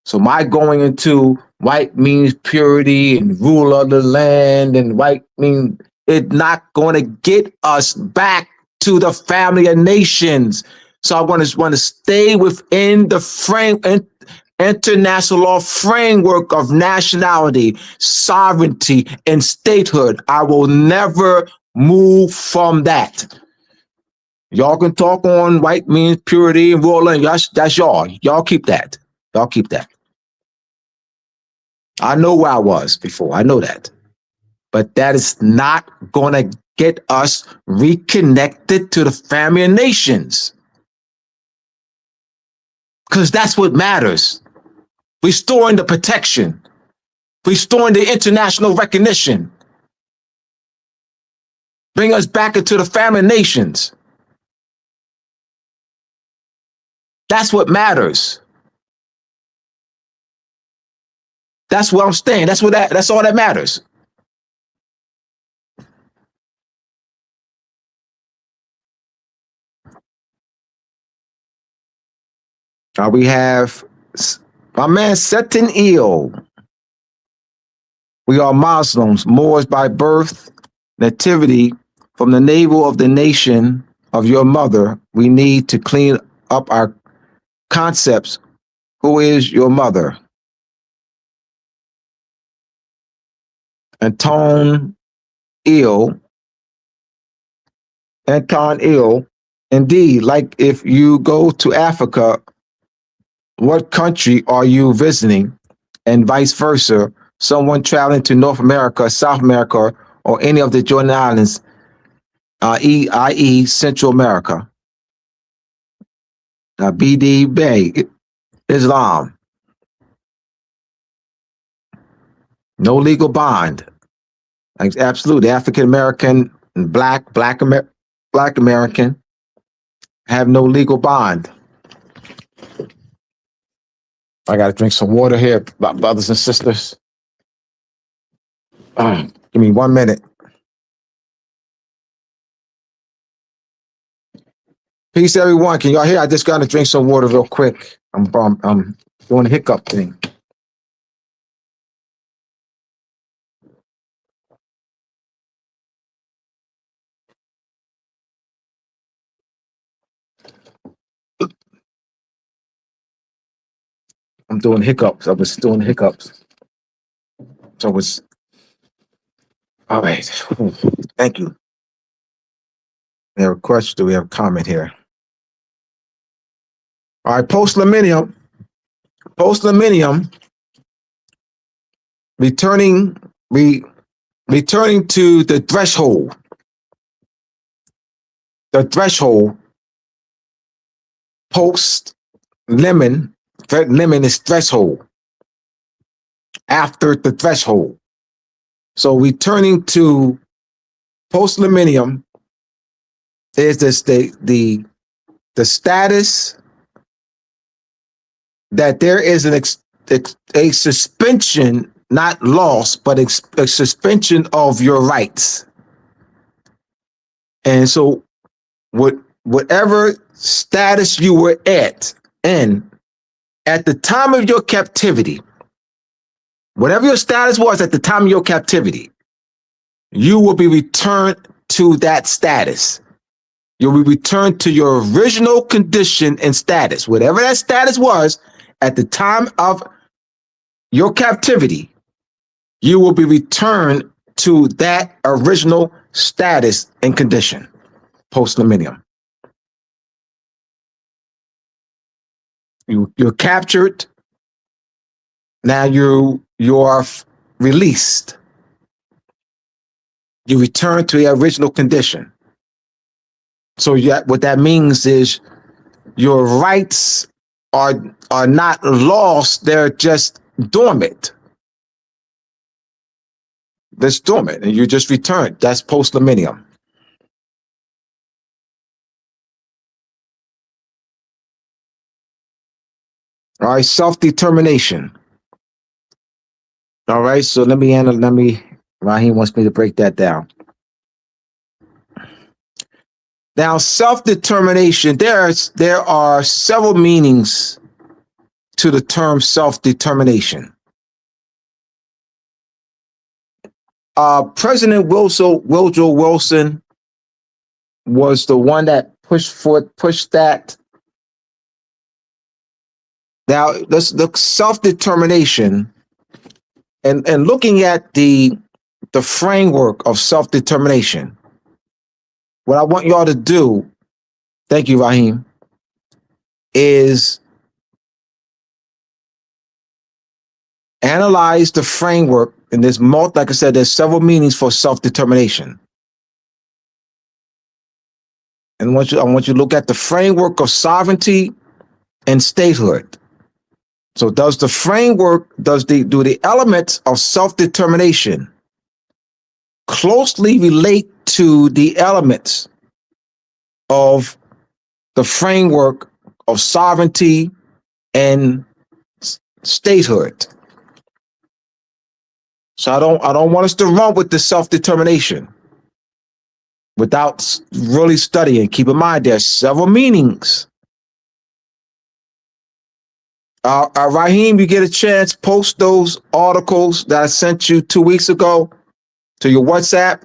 So my going into white means purity and rule of the land, and white means it's not going to get us back to the family of nations. So I want to stay within the international law framework of nationality, sovereignty, and statehood. I will never move from that. Y'all can talk on white means purity and rule of the land. That's y'all. Y'all keep that. Y'all keep that. I know where I was before. I know that. But that is not going to get us reconnected to the family of nations. Because that's what matters. Restoring the protection. Restoring the international recognition. Bring us back into the family of nations. That's what matters. That's where I'm staying. That's all that matters. We have my man Seton Eel. We are Muslims, Moors by birth, nativity from the navel of the nation of your mother. We need to clean up our concepts. Who is your mother? Anton Eel. Indeed, like if you go to Africa, what country are you visiting? And vice versa, someone traveling to North America, South America, or any of the Jordan Islands, i.e. Central America. BD Bay, Islam. No legal bond. Absolutely. African-American and Black American have no legal bond. I got to drink some water here, brothers and sisters. Give me 1 minute. Peace, everyone. Can y'all hear? I just got to drink some water real quick. I'm doing a hiccup thing. I'm doing hiccups. I was doing hiccups. So it was, all right. Thank you. We have a question. Do we have a comment here? All right, Postliminium, returning to the threshold. The threshold Post-limit is threshold, after the threshold. So returning to postliminium is this the status that there is a suspension, not loss, but a suspension of your rights. And so whatever status you were at the time of your captivity, whatever your status was at the time of your captivity, you will be returned to that status. You'll be returned to your original condition and status. Whatever that status was at the time of your captivity, you will be returned to that original status and condition, post-liminium. You're captured. Now you are released. You return to your original condition. So what that means is your rights are not lost, they're just dormant. They're dormant, and you just return. That's post-liminium. All right, self-determination. All right, so Raheem wants me to break that down. Now, self-determination, there are several meanings to the term self-determination. President Woodrow Wilson was the one that pushed that. Now, let's look self-determination and looking at the framework of self-determination. What I want y'all to do, thank you, Raheem, is analyze the framework. And like I said, there's several meanings for self-determination. And I want you to look at the framework of sovereignty and statehood. So do the elements of self-determination closely relate to the elements of the framework of sovereignty and statehood? So I don't want us to run with the self-determination without really studying. Keep in mind, there's several meanings. Raheem, you get a chance, post those articles that I sent you 2 weeks ago to your WhatsApp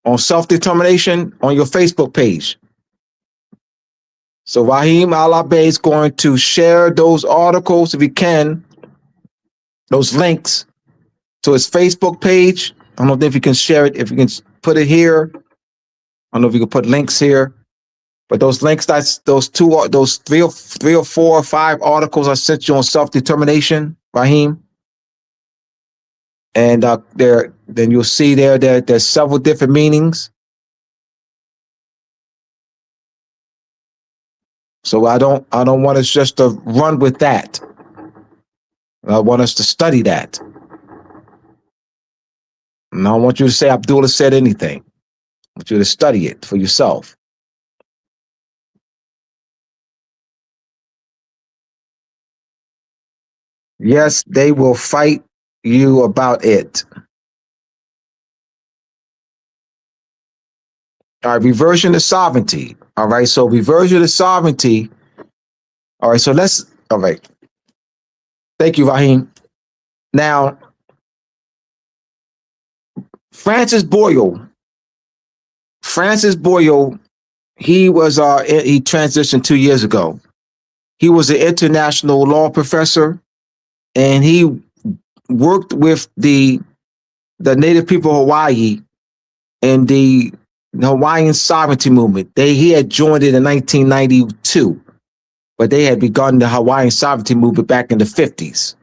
on self-determination on your Facebook page. So Raheem Alabe is going to share those articles, if he can, those links to his Facebook page. I don't know if you can share it, if you can put it here. I don't know if you can put links here. But those links, those three or four or five articles I sent you on self-determination, Raheem. And then you'll see there's several different meanings. So I don't want us just to run with that. I want us to study that. And I don't want you to say Abdullah said anything. I want you to study it for yourself. Yes, they will fight you about it. All right, reversion to sovereignty. All right, so reversion to sovereignty. All right, all right. Thank you, Raheem. Now, Francis Boyle, he transitioned 2 years ago. He was an international law professor, and he worked with the native people of Hawaii and the Hawaiian sovereignty movement. He had joined it in 1992, but they had begun the Hawaiian sovereignty movement back in the 50s.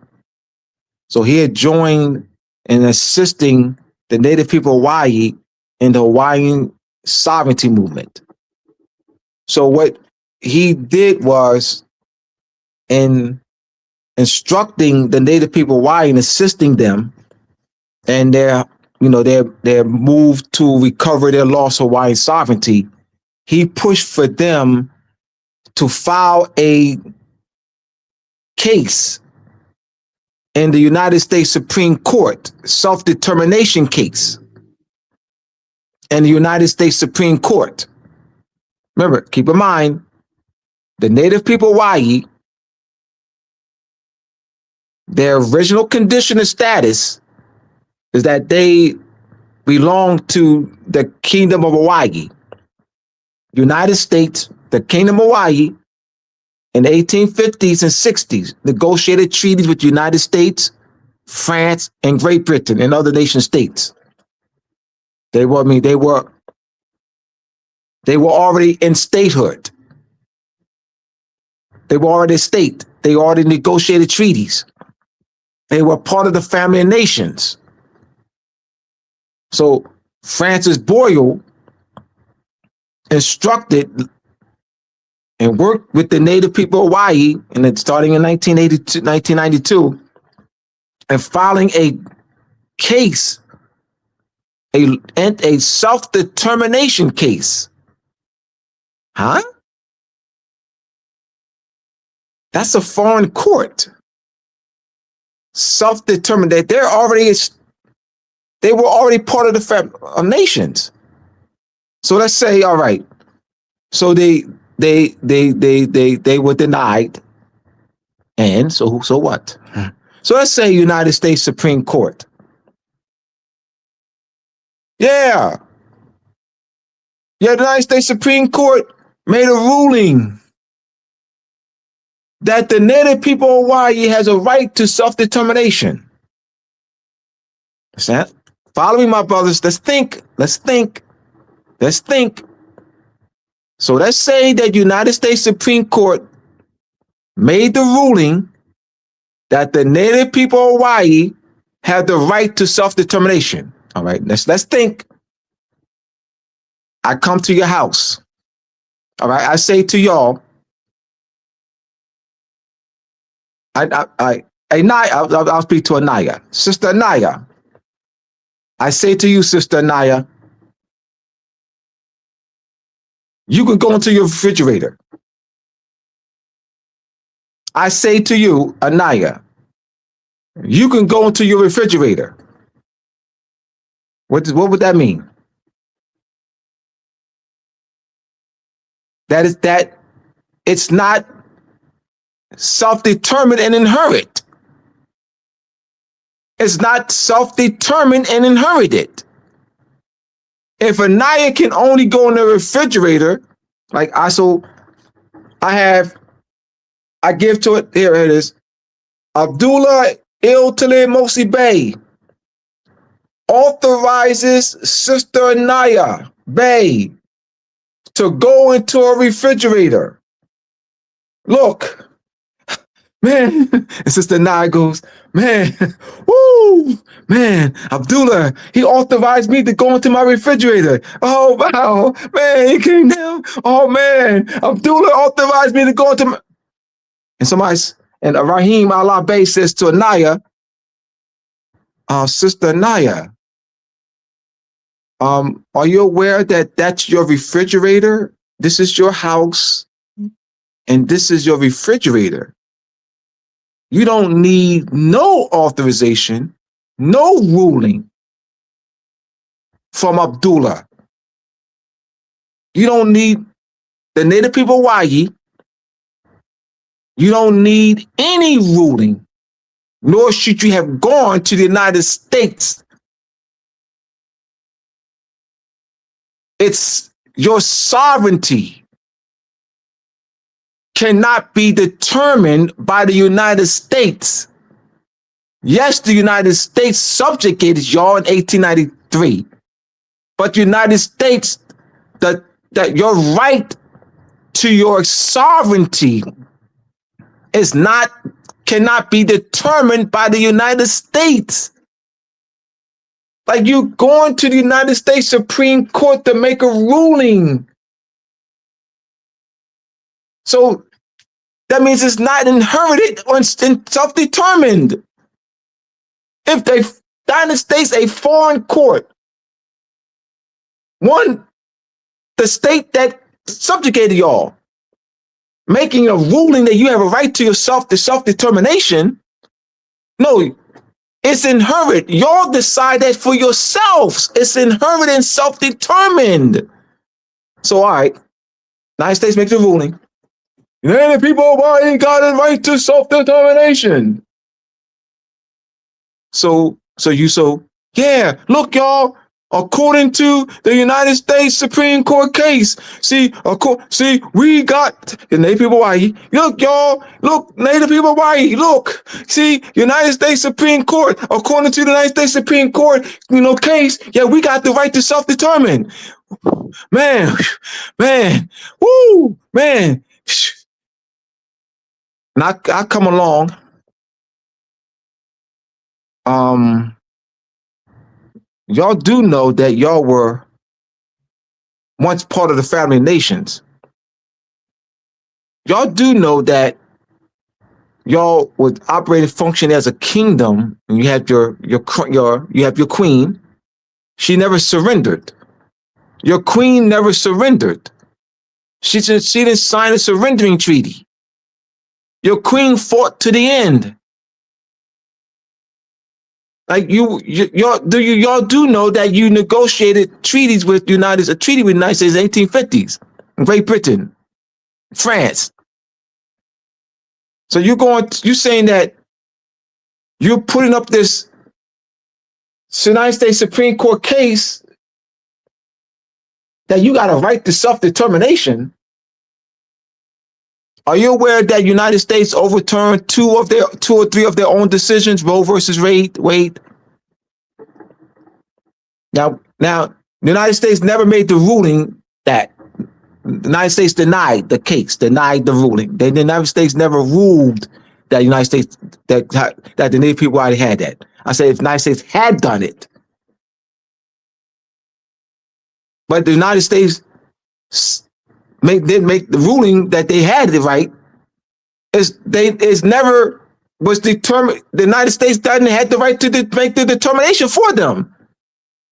So he had joined in assisting the native people of Hawaii in the Hawaiian sovereignty movement. So what he did was in instructing the native people Hawaii and assisting them and their move to recover their lost Hawaiian sovereignty. He pushed for them to file a case in the United States Supreme Court, self-determination case in the United States Supreme Court. Remember, keep in mind, the native people of Hawaii, their original condition of status is that they belong to the Kingdom of Hawaii. United States, the Kingdom of Hawaii, in the 1850s and 60s, negotiated treaties with the United States, France, and Great Britain and other nation states. They were already in statehood. They were already a state. They already negotiated treaties. They were part of the family of nations. So Francis Boyle instructed and worked with the native people of Hawaii, and then starting in 1992, and filing a case, a self-determination case. Huh? That's a foreign court. Self-determined. That they were already part of the family of nations. So let's say, all right. So they were denied, and so what? So let's say United States Supreme Court. Yeah, the United States Supreme Court made a ruling that the native people of Hawaii has a right to self-determination. Understand? Follow me, my brothers. Let's think. So let's say that United States Supreme Court made the ruling that the native people of Hawaii have the right to self-determination. All right, let's think. I come to your house. All right, I say to y'all, I'll speak to Anaya. Sister Anaya, I say to you, Sister Anaya, you can go into your refrigerator. I say to you, Anaya, you can go into your refrigerator. What would that mean? That it's not self-determined and inherent. It's not self-determined and inherited. If Anaya can only go in the refrigerator, like I give to it, here it is. Abdullah Iltale Mosi Bey authorizes Sister Anaya Bey to go into a refrigerator. Look, man, and Sister Anaya goes, man, woo, man, Abdullah, he authorized me to go into my refrigerator. Oh, wow, man, he came down. Oh, man, Abdullah authorized me to go into my... And Rahim Allah Bey says to Anaya, Sister Anaya, are you aware that that's your refrigerator? This is your house, and this is your refrigerator. You don't need no authorization, no ruling from Abdullah. You don't need the native people of Hawaii. You don't need any ruling, nor should you have gone to the United States. It's your sovereignty cannot be determined by the United States. Yes, the United States subjugated y'all in 1893, but the United States, that your right to your sovereignty cannot be determined by the United States. Like you going to the United States Supreme Court to make a ruling. So that means it's not inherited or self-determined. If the United States, a foreign court, the state that subjugated y'all, making a ruling that you have a right to yourself, to self-determination, no, it's inherent. Y'all decide that for yourselves. It's inherent and self-determined. So, all right, United States makes a ruling. Native people ain't got a right to self-determination. So, yeah, look, y'all, according to the United States Supreme Court case, we got the Native people Hawaii. Look, y'all, look, Native people Hawaii, look, see, United States Supreme Court, according to the United States Supreme Court, case, yeah, we got the right to self-determine. Man, woo, man. And I come along, y'all do know that y'all were once part of the family of nations. Y'all do know that y'all would operate and function as a kingdom, and you have you have your queen. She never surrendered. Your queen never surrendered. She didn't sign a surrendering treaty. Your queen fought to the end. Like y'all do know that you negotiated treaties with a treaty with the United States in the 1850s, Great Britain, France. So you saying that you're putting up this United States Supreme Court case that you got a right to self-determination. Are you aware that United States overturned two or three of their own decisions, Roe versus Wade? Now, the United States never made the ruling that the United States denied the case, denied the ruling. The United States never ruled that United States that the Native people already had that. I said if the United States had done it, but the United States didn't make the ruling that they had the right. It's never was determined. The United States doesn't have the right to make the determination for them.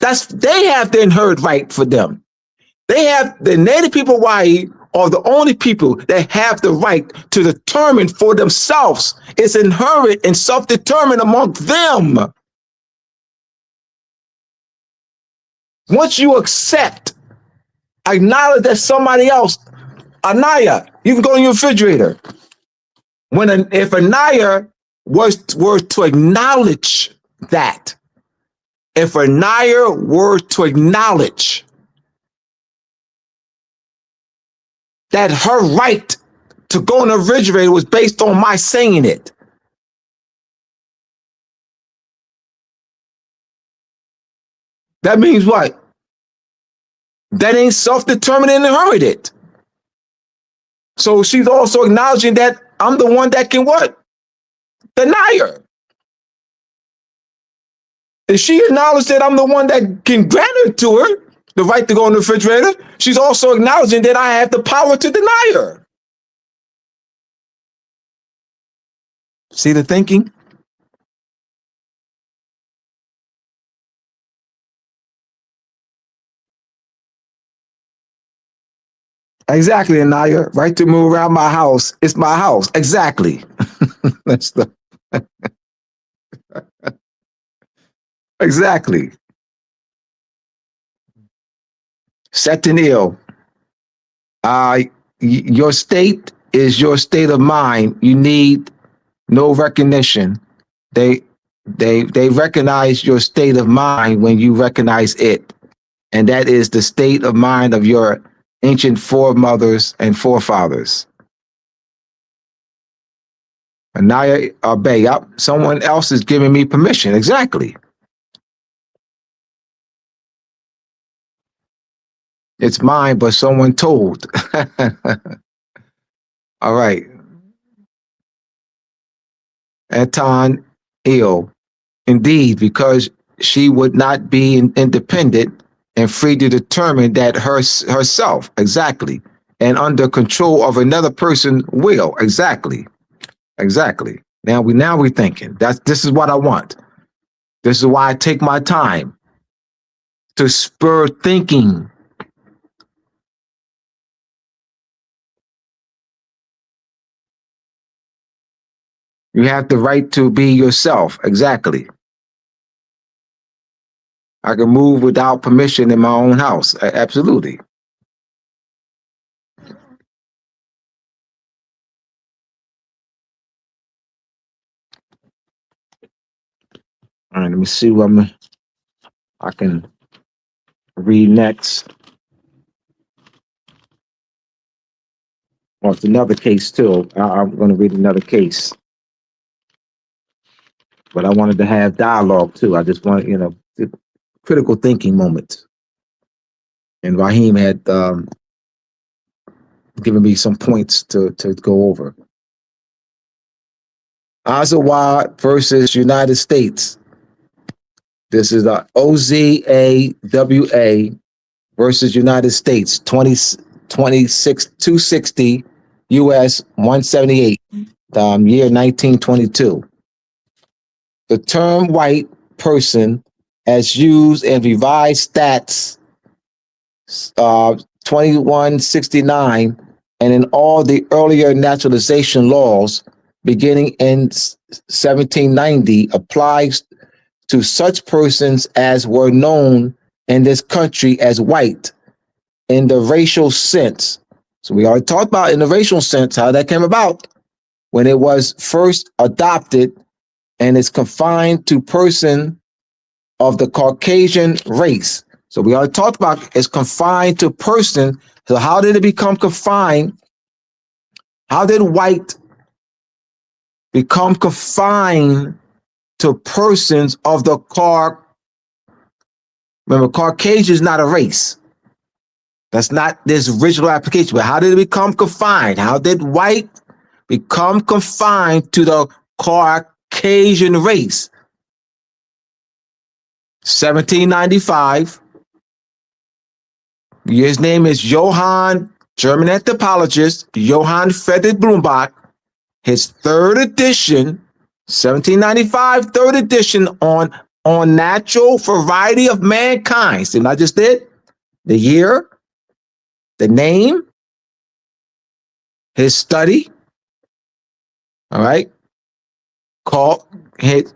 They have the inherent right for them. They have the Native people of Hawaii are the only people that have the right to determine for themselves. It's inherent and self-determined among them. Once you acknowledge that somebody else, Anaya, you can go in your refrigerator. If Anaya were to acknowledge that, if Anaya were to acknowledge that her right to go in the refrigerator was based on my saying it, that means what? That ain't self-determined and inherited. So she's also acknowledging that I'm the one that can what? Deny her. If she acknowledged that I'm the one that can grant her to her, the right to go in the refrigerator, she's also acknowledging that I have the power to deny her. See the thinking? Exactly, Anaya. Right to move around my house. It's my house. Exactly. That's the exactly. Setenil. Your state is your state of mind. You need no recognition. They recognize your state of mind when you recognize it. And that is the state of mind of your ancient foremothers and forefathers. Anaya obey. Someone else is giving me permission. Exactly. It's mine, but someone told. All right. Anton ill. Indeed, because she would not be independent and free to determine that herself. Exactly. and under control of another person's will. Exactly. Now we're thinking. This is what I want. This is why I take my time to spur thinking. You have the right to be yourself. Exactly. I can move without permission in my own house. Absolutely. All right, let me see what I can read next. Well, it's another case too. I'm going to read another case. But I wanted to have dialogue too. I just wanted, critical thinking moments. And Raheem had given me some points to go over. Ozawa versus United States. This is the OZAWA versus United States, 260 US 178, year 1922. The term white person, as used in revised stats 2169 and in all the earlier naturalization laws beginning in 1790, applies to such persons as were known in this country as white in the racial sense. So we already talked about in the racial sense how that came about when it was first adopted, and it's confined to person of the Caucasian race. So we already talked about it's confined to person. So how did it become confined? How did white become confined to persons of the remember, Caucasian is not a race. That's not this original application. But how did it become confined? How did white become confined to the Caucasian race? 1795. His name is Johann, German anthropologist, Johann Friedrich Blumenbach. His third edition, 1795, third edition on natural variety of mankind. See what I just did? The year, the name, his study, all right, called his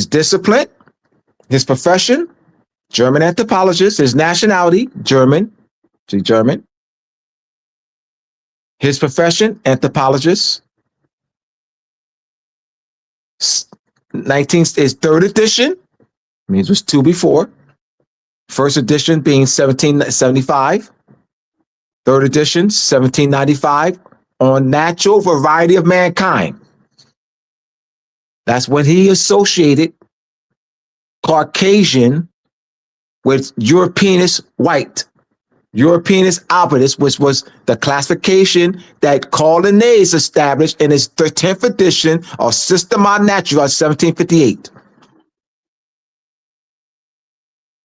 discipline, his profession, German anthropologist, his nationality, German, see German, his profession, anthropologist. 19 is third edition, means it was two before. First edition being 1775. Third edition, 1795, on natural variety of mankind. That's when he associated Caucasian with Europeanist white. Europeanist albitus, which was the classification that Carl Linnaeus established in his 10th edition of Systema Naturae, 1758.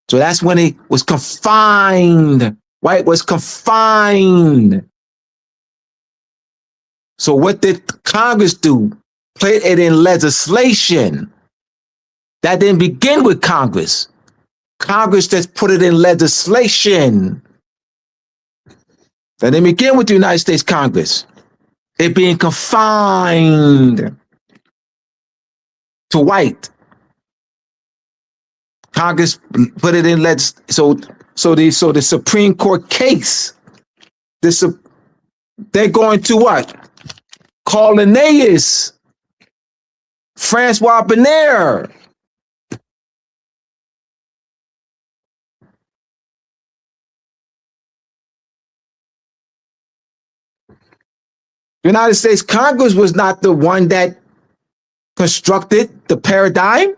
So that's when he was confined. White was confined. So what did Congress do? Put it in legislation. That didn't begin with Congress. Congress just put it in legislation. That didn't begin with the United States Congress. It being confined to white. Congress put it in so the Supreme Court case, they're going to what? Carl Linnaeus, Francois Bonner. United States Congress was not the one that constructed the paradigm.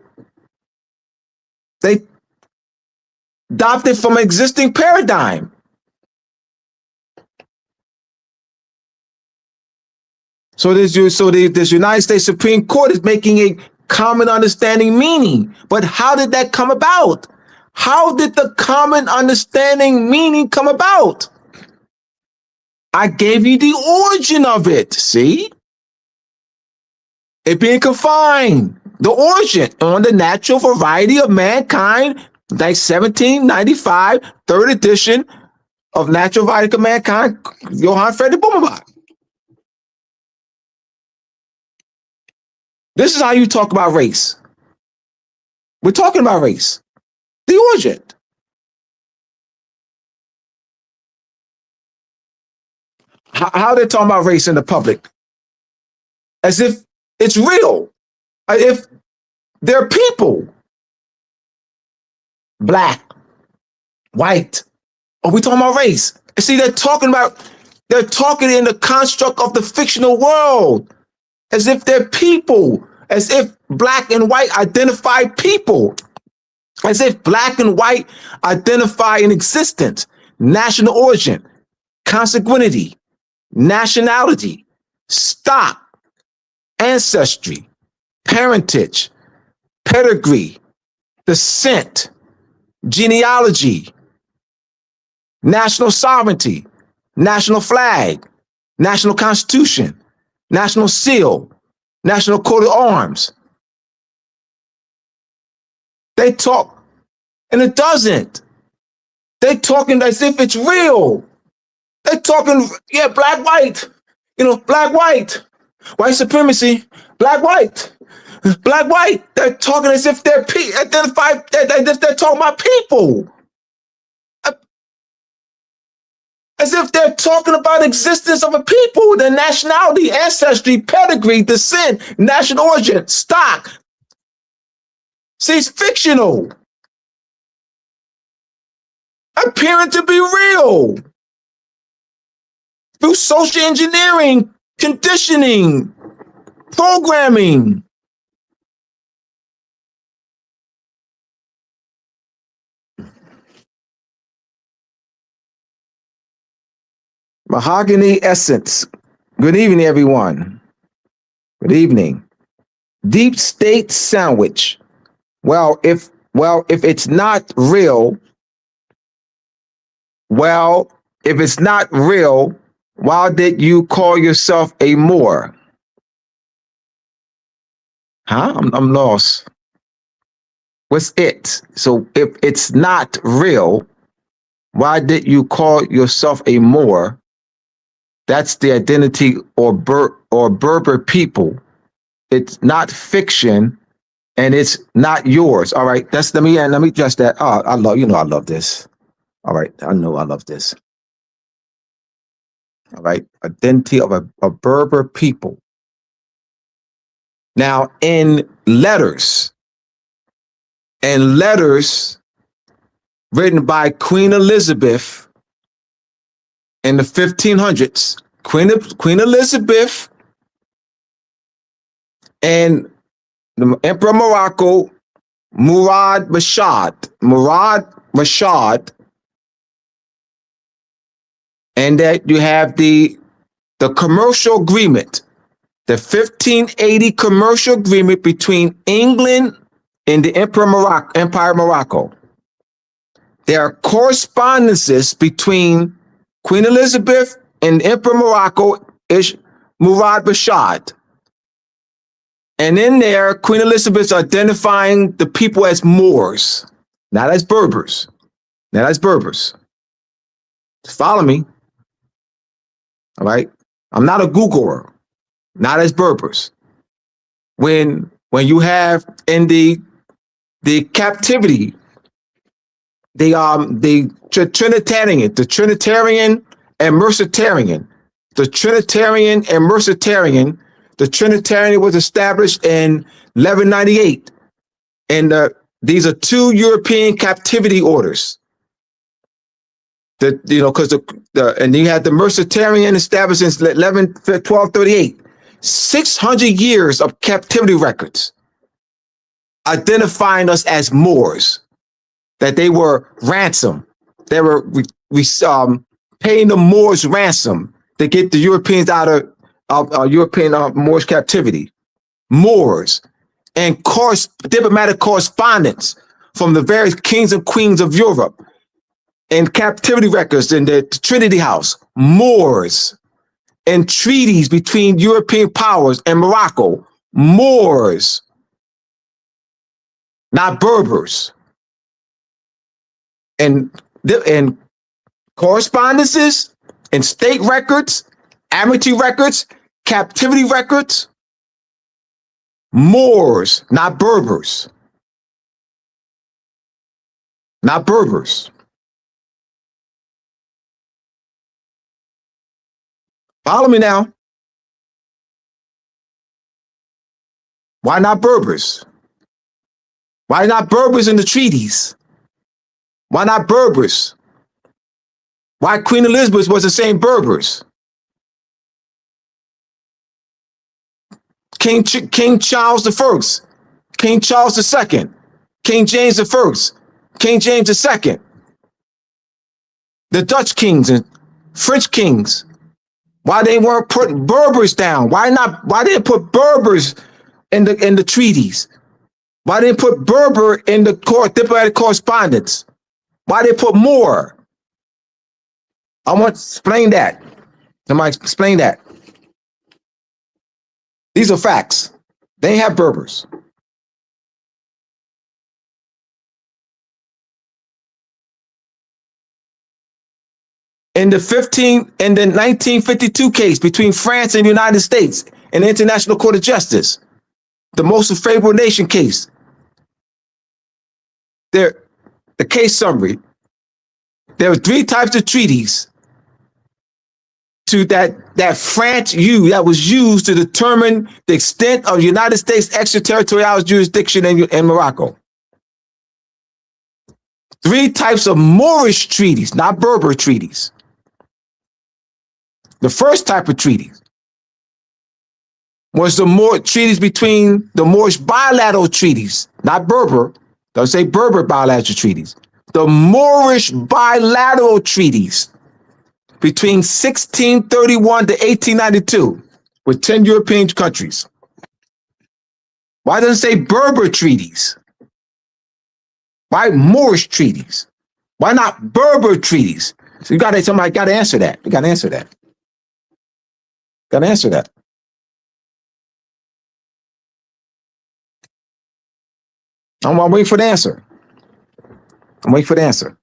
They adopted from an existing paradigm. So this United States Supreme Court is making a common understanding meaning. But how did that come about? How did the common understanding meaning come about? I gave you the origin of it. See? It being confined. The origin on the natural variety of mankind, like 1795, third edition of Natural Variety of Mankind, Johann Friedrich Blumenbach. This is how you talk about race. We're talking about race. The origin. How they're talking about race in the public. As if it's real. If they're people. Black, white. Are we talking about race? See, they're talking in the construct of the fictional world. As if they're people. As if black and white identify people. As if black and white identify an existence, national origin, consanguinity, nationality, stock, ancestry, parentage, pedigree, descent, genealogy, national sovereignty, national flag, national constitution, national seal, national coat of arms. They talk, and it doesn't. They talking as if it's real. They talking, yeah, black, white, black, white supremacy, black, white. They're talking as if they're identified, as if they're talking about people. As if they're talking about existence of a people, their nationality, ancestry, pedigree, descent, national origin, stock. See, it's fictional. Appearing to be real. Through social engineering, conditioning, programming. Mahogany Essence. Good evening, everyone. Good evening. Deep State Sandwich. Well, if it's not real, why did you call yourself a Moor? Huh? I'm lost. What's it? So if it's not real, why did you call yourself a Moor? That's the identity or Berber people. It's not fiction, and it's not yours. All right, let me address that. Oh, I love this. All right, I know I love this. All right, identity of a Berber people. Now, in letters written by Queen Elizabeth in the 1500s, Queen Elizabeth and the Emperor Morocco, Murad Rashid, and that you have the commercial agreement, the 1580 commercial agreement between England and the Empire Morocco. There are correspondences between Queen Elizabeth and Emperor Morocco, Murad Rashid. And in there, Queen Elizabeth's identifying the people as Moors, not as Berbers. Follow me. All right. I'm not a Googler, not as Berbers. When you have in the captivity, the Trinitarian and Mercetarian. The Trinitarian was established in 1198, and these are two European captivity orders. And you had the Mercetarian established in 1238. 600 years of captivity records identifying us as Moors. That they were ransom. They were paying the Moors ransom to get the Europeans out of European Moorish captivity. Moors and diplomatic correspondence from the various kings and queens of Europe, and captivity records in the Trinity House, Moors, and treaties between European powers and Morocco, Moors, not Berbers, and correspondences and state records, amity records, captivity records, Moors, not Berbers. Not Berbers. Follow me now. Why not Berbers? Why not Berbers in the treaties? Why not Berbers? Why Queen Elizabeth was the same Berbers? King Charles I, King Charles II, King James I, King James II, the Dutch kings and French kings. Why they weren't putting Berbers down? Why didn't put Berbers in the treaties? Why didn't put Berber in the diplomatic correspondence? Why they put Moor? I want to explain that. Somebody explain that. These are facts. They ain't have Berbers. In the 1952 case between France and the United States in the International Court of Justice, the most favorable nation case, the case summary, there were 3 types of treaties that France used, that was used to determine the extent of the United States extraterritorial jurisdiction in Morocco. 3 types of Moorish treaties, not Berber treaties. The first type of treaties was the treaties between the Moorish bilateral treaties, not Berber. Don't say Berber bilateral treaties. The Moorish bilateral treaties between 1631 to 1892 with 10 European countries. Why doesn't it say Berber treaties? Why Moorish treaties? Why not Berber treaties? So somebody got to answer that. You got to answer that. Got to answer that. I'm waiting for the answer. I'm waiting for the answer.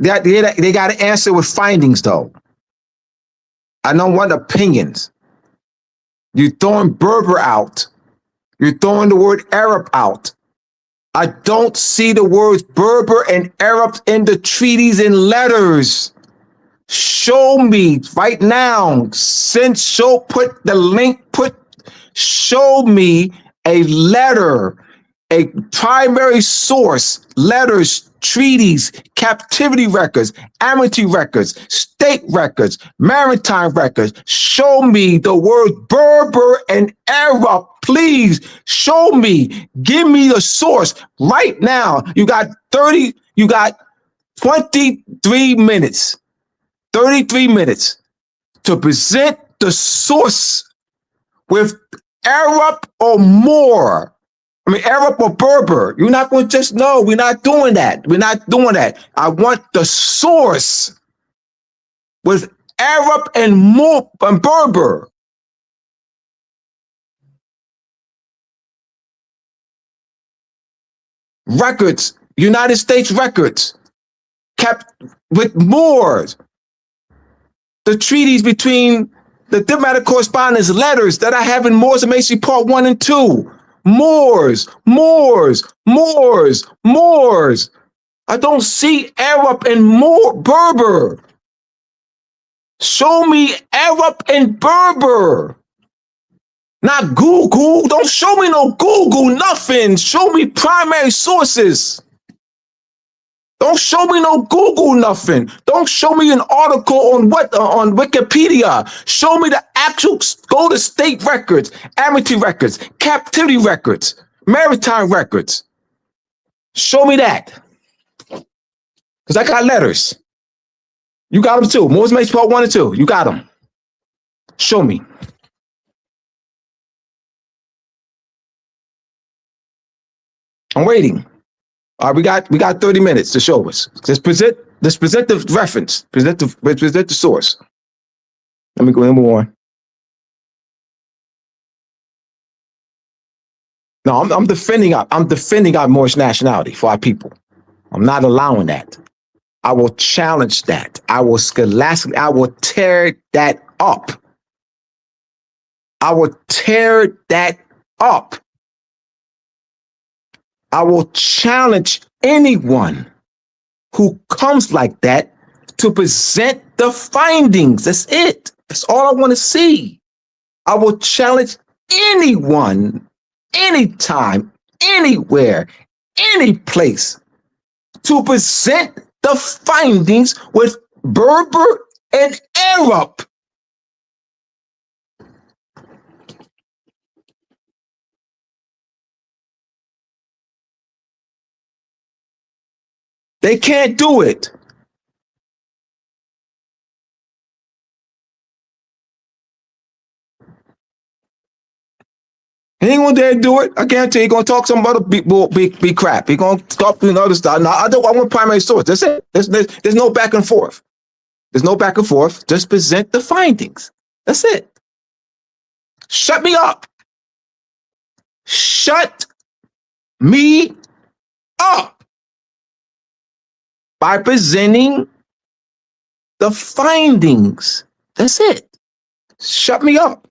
They got to answer with findings, though. I don't want opinions. You're throwing Berber out. You're throwing the word Arab out. I don't see the words Berber and Arab in the treaties and letters. Show me right now. Show me a letter, a primary source, letters, treaties, captivity records, amity records, state records, maritime records. Show me the word Berber and Arab. Please show me. Give me the source right now. You got 23 minutes. 33 minutes to present the source with Arab or more. Arab or Berber. You're not going to just know. We're not doing that. We're not doing that. I want the source with Arab and more and Berber. Records, United States records, kept with Moors. The treaties between the diplomatic correspondence letters that I have in Moors and Macy Part 1 and 2. Moors. I don't see Arab and Berber. Show me Arab and Berber. Not Google. Don't show me no Google, nothing. Show me primary sources. Don't show me no Google nothing. Don't show me an article on Wikipedia. Show me the actual, go to state records, amity records, captivity records, maritime records. Show me that. Because I got letters. You got them too. Moors Mace Part 1 and 2. You got them. Show me. I'm waiting. All right, we got 30 minutes to show us. Let's present the reference. Present the source. Let me go and move on. No, I'm defending our Moorish nationality for our people. I'm not allowing that. I will challenge that. I will tear that up. I will tear that up. I will challenge anyone who comes like that to present the findings. That's it. That's all I want to see. I will challenge anyone, anytime, anywhere, any place to present the findings with Berber and Arab. They can't do it. Anyone dare do it? I guarantee you're gonna talk some other be crap. You're gonna talk doing other stuff. No, I want primary source. That's it. There's no back and forth. There's no back and forth. Just present the findings. That's it. Shut me up. Shut me up by presenting the findings. That's it. Shut me up.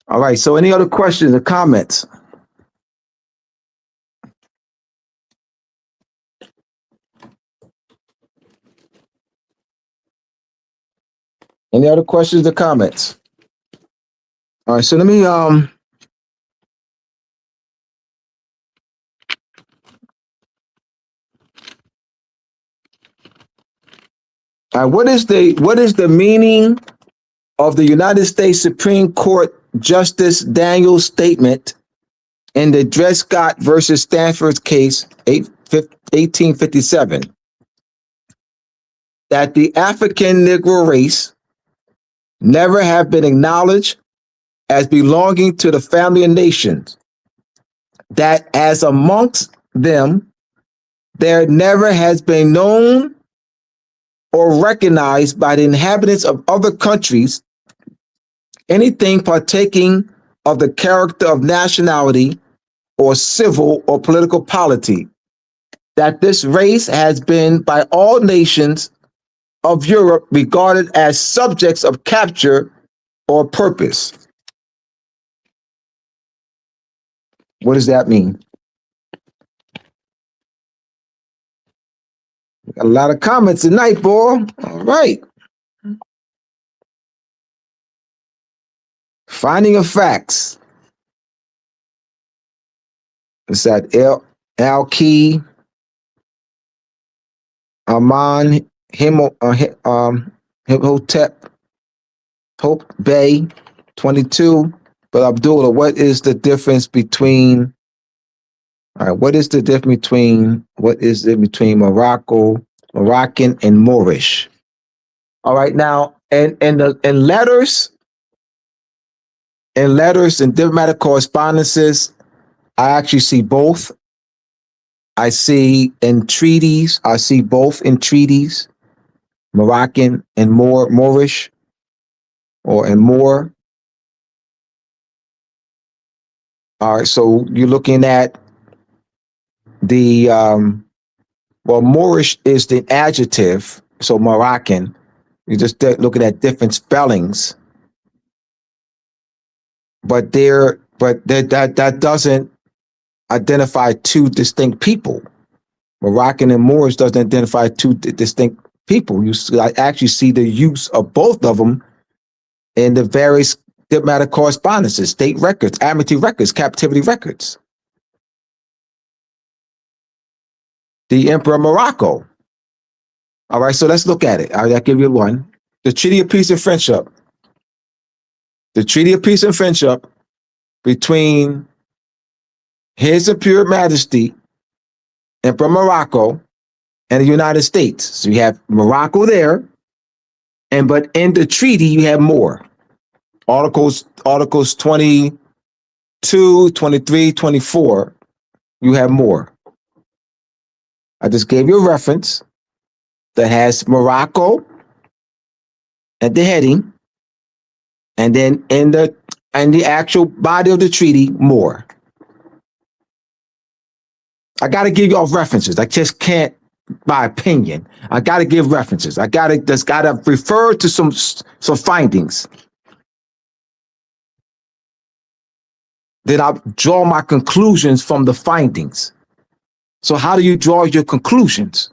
All right, so any other questions or comments? Any other questions or comments? All right, so let me all right, what is the meaning of the United States Supreme Court Justice Daniels statement in the Dred Scott versus Stanford case 1857 that the African Negro race never have been acknowledged as belonging to the family of nations, that as amongst them there never has been known or recognized by the inhabitants of other countries anything partaking of the character of nationality or civil or political polity, that this race has been by all nations of Europe regarded as subjects of capture or purpose. What does that mean? Got a lot of comments tonight, boy. All right. Finding of facts. It's that Al-Key, Aman, Himhotep, Hope Bay, 22. But Abdullah, what is the difference between, all right, what is the difference between Moroccan and Moorish? All right, now, in letters and diplomatic correspondences, I actually see both. I see in treaties, Moroccan and Moorish, or in Moor. All right, so you're looking at the, Moorish is the adjective, so Moroccan, you're just looking at different spellings. But that doesn't identify two distinct people. Moroccan and Moorish doesn't identify two distinct people. I actually see the use of both of them in the various diplomatic correspondences, state records, amity records, captivity records. The Emperor of Morocco. All right, so let's look at it. All right, I'll give you one. The Treaty of Peace and Friendship. The Treaty of Peace and Friendship between His Imperial Majesty, Emperor Morocco, and the United States. So you have Morocco there, but in the treaty you have more. Articles 22, 23, 24, you have more. I just gave you a reference that has Morocco at the heading, and then in the actual body of the treaty, more. I got to give you all references. I just can't, by opinion. I got to give references. I got to refer to some findings. Then I'll draw my conclusions from the findings. So how do you draw your conclusions?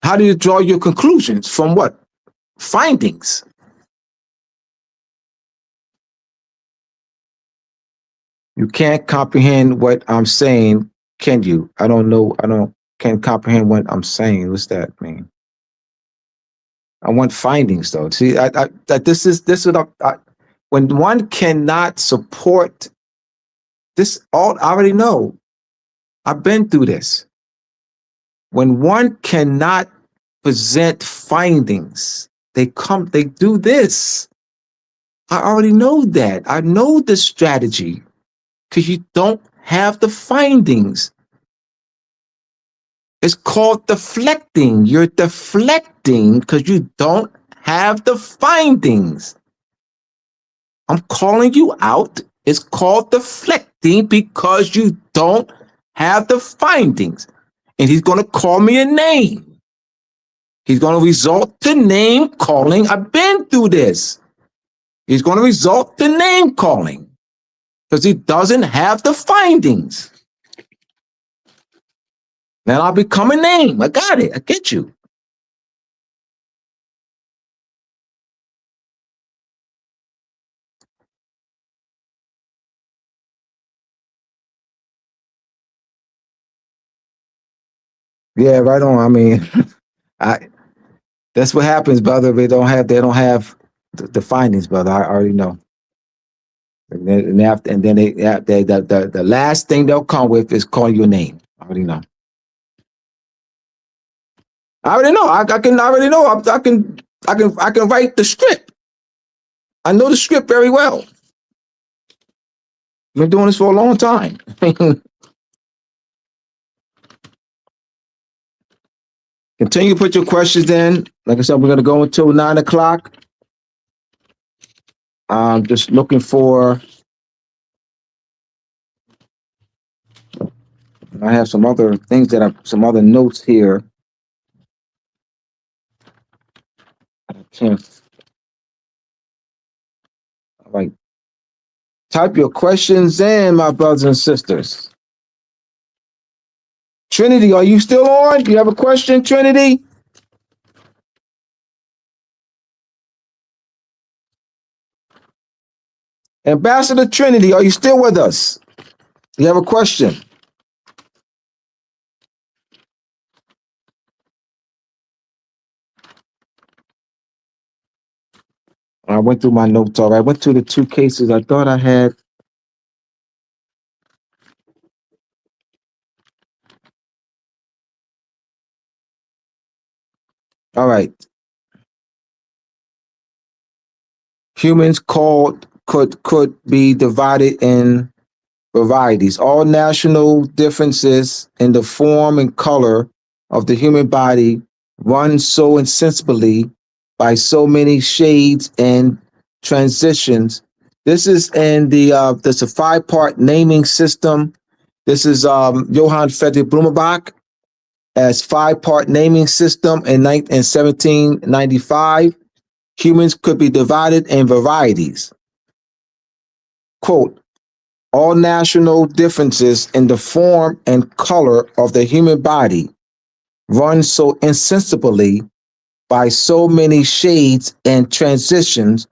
How do you draw your conclusions? From what? Findings. You can't comprehend what I'm saying, can you? I don't know. Can't comprehend what I'm saying. What's that mean? I want findings, though. See, this is what when one cannot support this, all I already know. I've been through this. When one cannot present findings, they do this. I already know that. I know the strategy because you don't have the findings. It's called deflecting. You're deflecting because you don't have the findings. I'm calling you out. It's called deflecting because you don't have the findings. And he's going to call me a name. He's going to resort to name calling. I've been through this. He's going to resort to name calling because he doesn't have the findings. Then I'll become a name. I got it. I get you. Yeah, right on. I mean, that's what happens, brother. They don't have the findings, brother. I already know. And then the last thing they'll come with is call your name. I already know. I already know. I can write the script. I know the script very well. I've been doing this for a long time. Continue to put your questions in. Like I said, we're going to go until 9 o'clock. I'm just looking for. I have some other things some other notes here. I can't. All right. Type your questions in, my brothers and sisters. Trinity, are you still on? Do you have a question, Trinity? Ambassador Trinity, are you still with us? You have a question? I went through my notes already. I went through the two cases I thought I had. All right. Humans could be divided in varieties. All national differences in the form and color of the human body run so insensibly by so many shades and transitions. This is in there's a 5-part naming system. This is Johann Friedrich Blumenbach as 5-part naming system in 1795. Humans could be divided in varieties. Quote, all national differences in the form and color of the human body run so insensibly by so many shades and transitions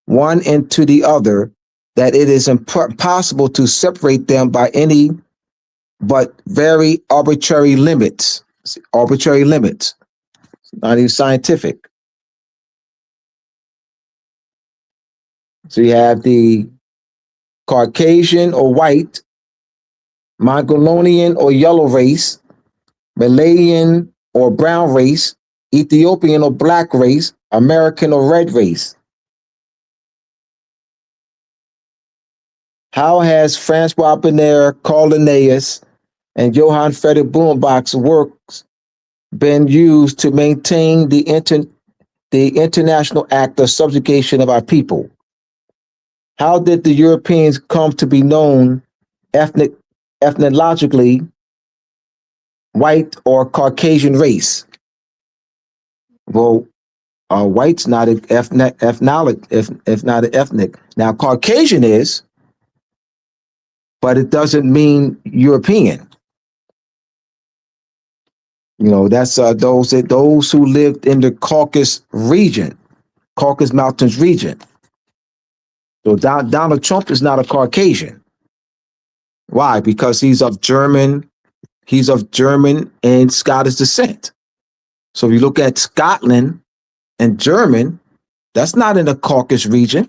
one into the other that it is impossible to separate them by any but very arbitrary limits. Arbitrary limits, not even scientific. So you have the Caucasian or white Mongolian or yellow race, Malayan or brown race, Ethiopian or black race, American or red race. How has Francois Bonner, Carl Linnaeus, and Johann Friedrich Blumenbach's works been used to maintain the international act of subjugation of our people? How did the Europeans come to be known ethnologically white or Caucasian race? Well, white's not an ethnic, if not an ethnic. Now, Caucasian is, but it doesn't mean European. You know, that's those who lived in the Caucasus region, Caucasus Mountains region. So Donald Trump is not a Caucasian. Why? Because he's of German and Scottish descent. So if you look at Scotland and German, that's not in the Caucasus region.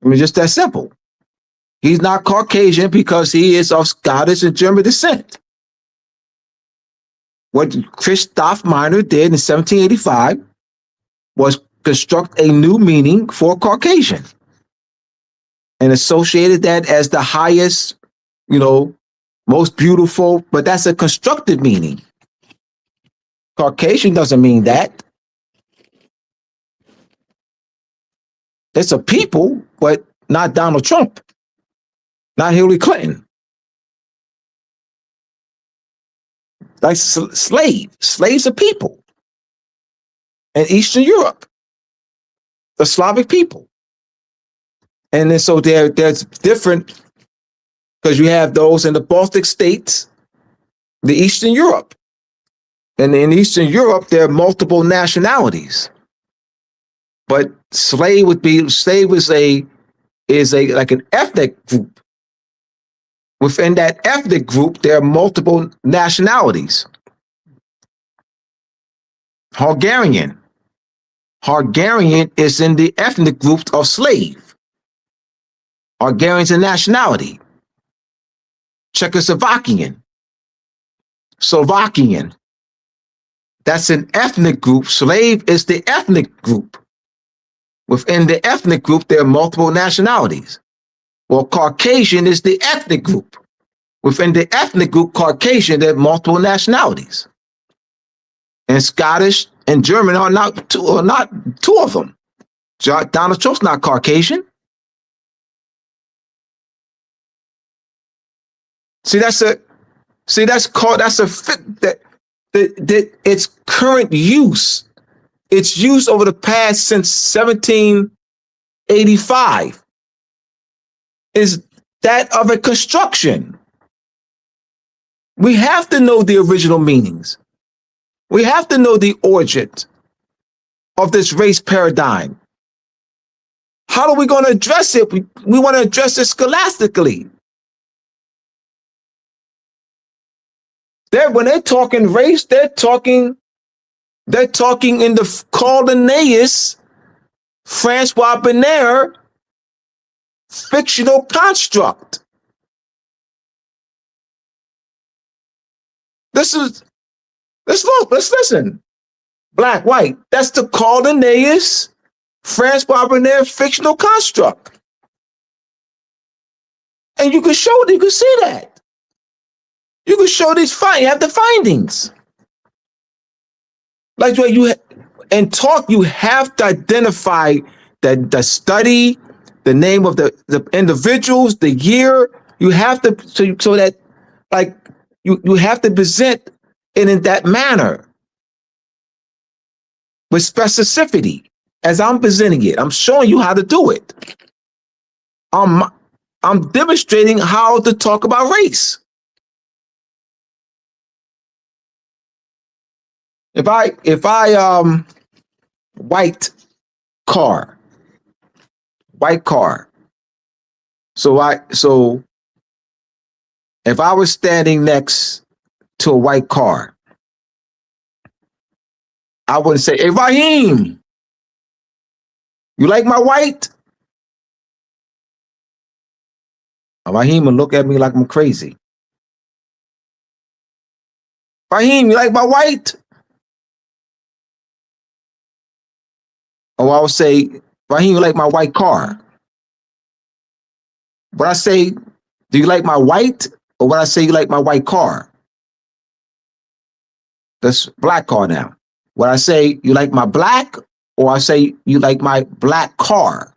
I mean, just that simple. He's not Caucasian because he is of Scottish and German descent. What Christoph Miner did in 1785 was construct a new meaning for Caucasian and associated that as the highest, most beautiful, but that's a constructed meaning. Caucasian doesn't mean that. It's a people, but not Donald Trump, not Hillary Clinton. Like slaves are people. In Eastern Europe, the Slavic people. And then so there's different, because you have those in the Baltic states, the Eastern Europe. And in Eastern Europe, there are multiple nationalities. But slave is like an ethnic group. Within that ethnic group, there are multiple nationalities. Hungarian is in the ethnic group of slave. Hungarian's a nationality. Czechoslovakian, Slovakian. That's an ethnic group. Slave is the ethnic group. Within the ethnic group, there are multiple nationalities. Well, Caucasian is the ethnic group. Within the ethnic group, Caucasian, there are multiple nationalities. And Scottish and German are not two of them. Donald Trump's not Caucasian. Its current use. Its use over the past since 1785 is that of a construction. We have to know the original meanings. We have to know the origin of this race paradigm. How are we going to address it? We want to address it scholastically. When they're talking race, they're talking in the Carl Linnaeus, Francois Bonner fictional construct. Let's listen. Black, white. That's the Carl Linnaeus, Francois Bonner fictional construct. And you can see that. You can show these you have the findings. Like where you have to identify the study, the name of the individuals, the year. You have to so that like you have to present it in that manner with specificity. As I'm presenting it, I'm showing you how to do it. I'm demonstrating how to talk about race. If I white car. So if I was standing next to a white car, I wouldn't say, "Hey, Raheem, you like my white?" Raheem will look at me like I'm crazy. Raheem, you like my white? Or I'll say, Raheem, you like my white car? When I say, do you like my white? Or when I say you like my white car? That's black car now. When I say you like my black, or I say you like my black car.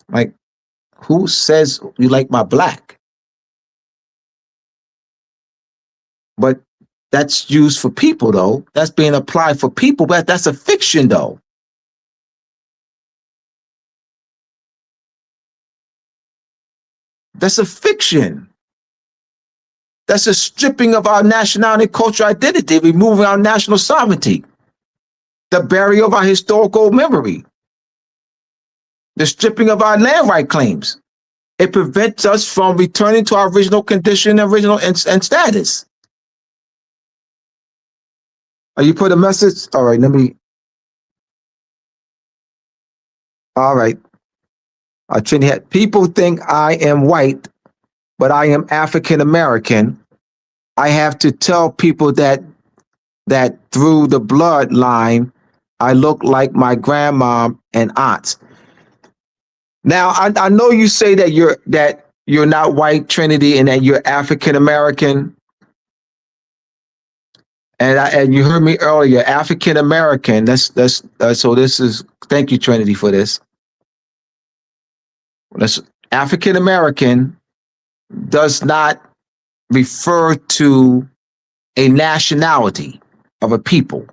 Like, who says you like my black? But that's used for people, though. That's being applied for people, but that's a fiction, though. That's a fiction. That's a stripping of our nationality, cultural identity, removing our national sovereignty, the burial of our historical memory, the stripping of our land right claims. It prevents us from returning to our original condition, and status. Are you put a message? All right, let me. All right. Trinity, people think I am white, but I am African American. I have to tell people that through the bloodline, I look like my grandma and aunts. Now, I know you say that you're not white, Trinity, and that you're African American. And you heard me earlier, African American. So this is, thank you, Trinity, for this. African American does not refer to a nationality of a people.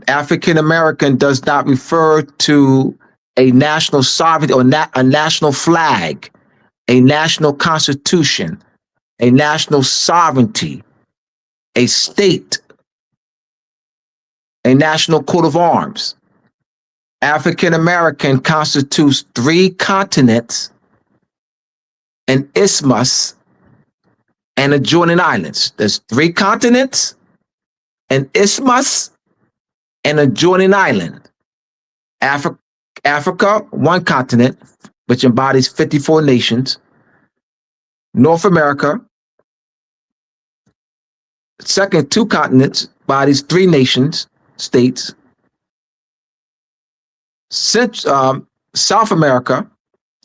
African American does not refer to a national sovereignty or a national flag, a national constitution, a national sovereignty, a state, a national coat of arms. African American constitutes 3 continents, an isthmus, and adjoining islands. There's 3 continents, an isthmus, and adjoining island. Africa, 1 continent, which embodies 54 nations. North America, second 2 continents, bodies 3 nations, states. South America,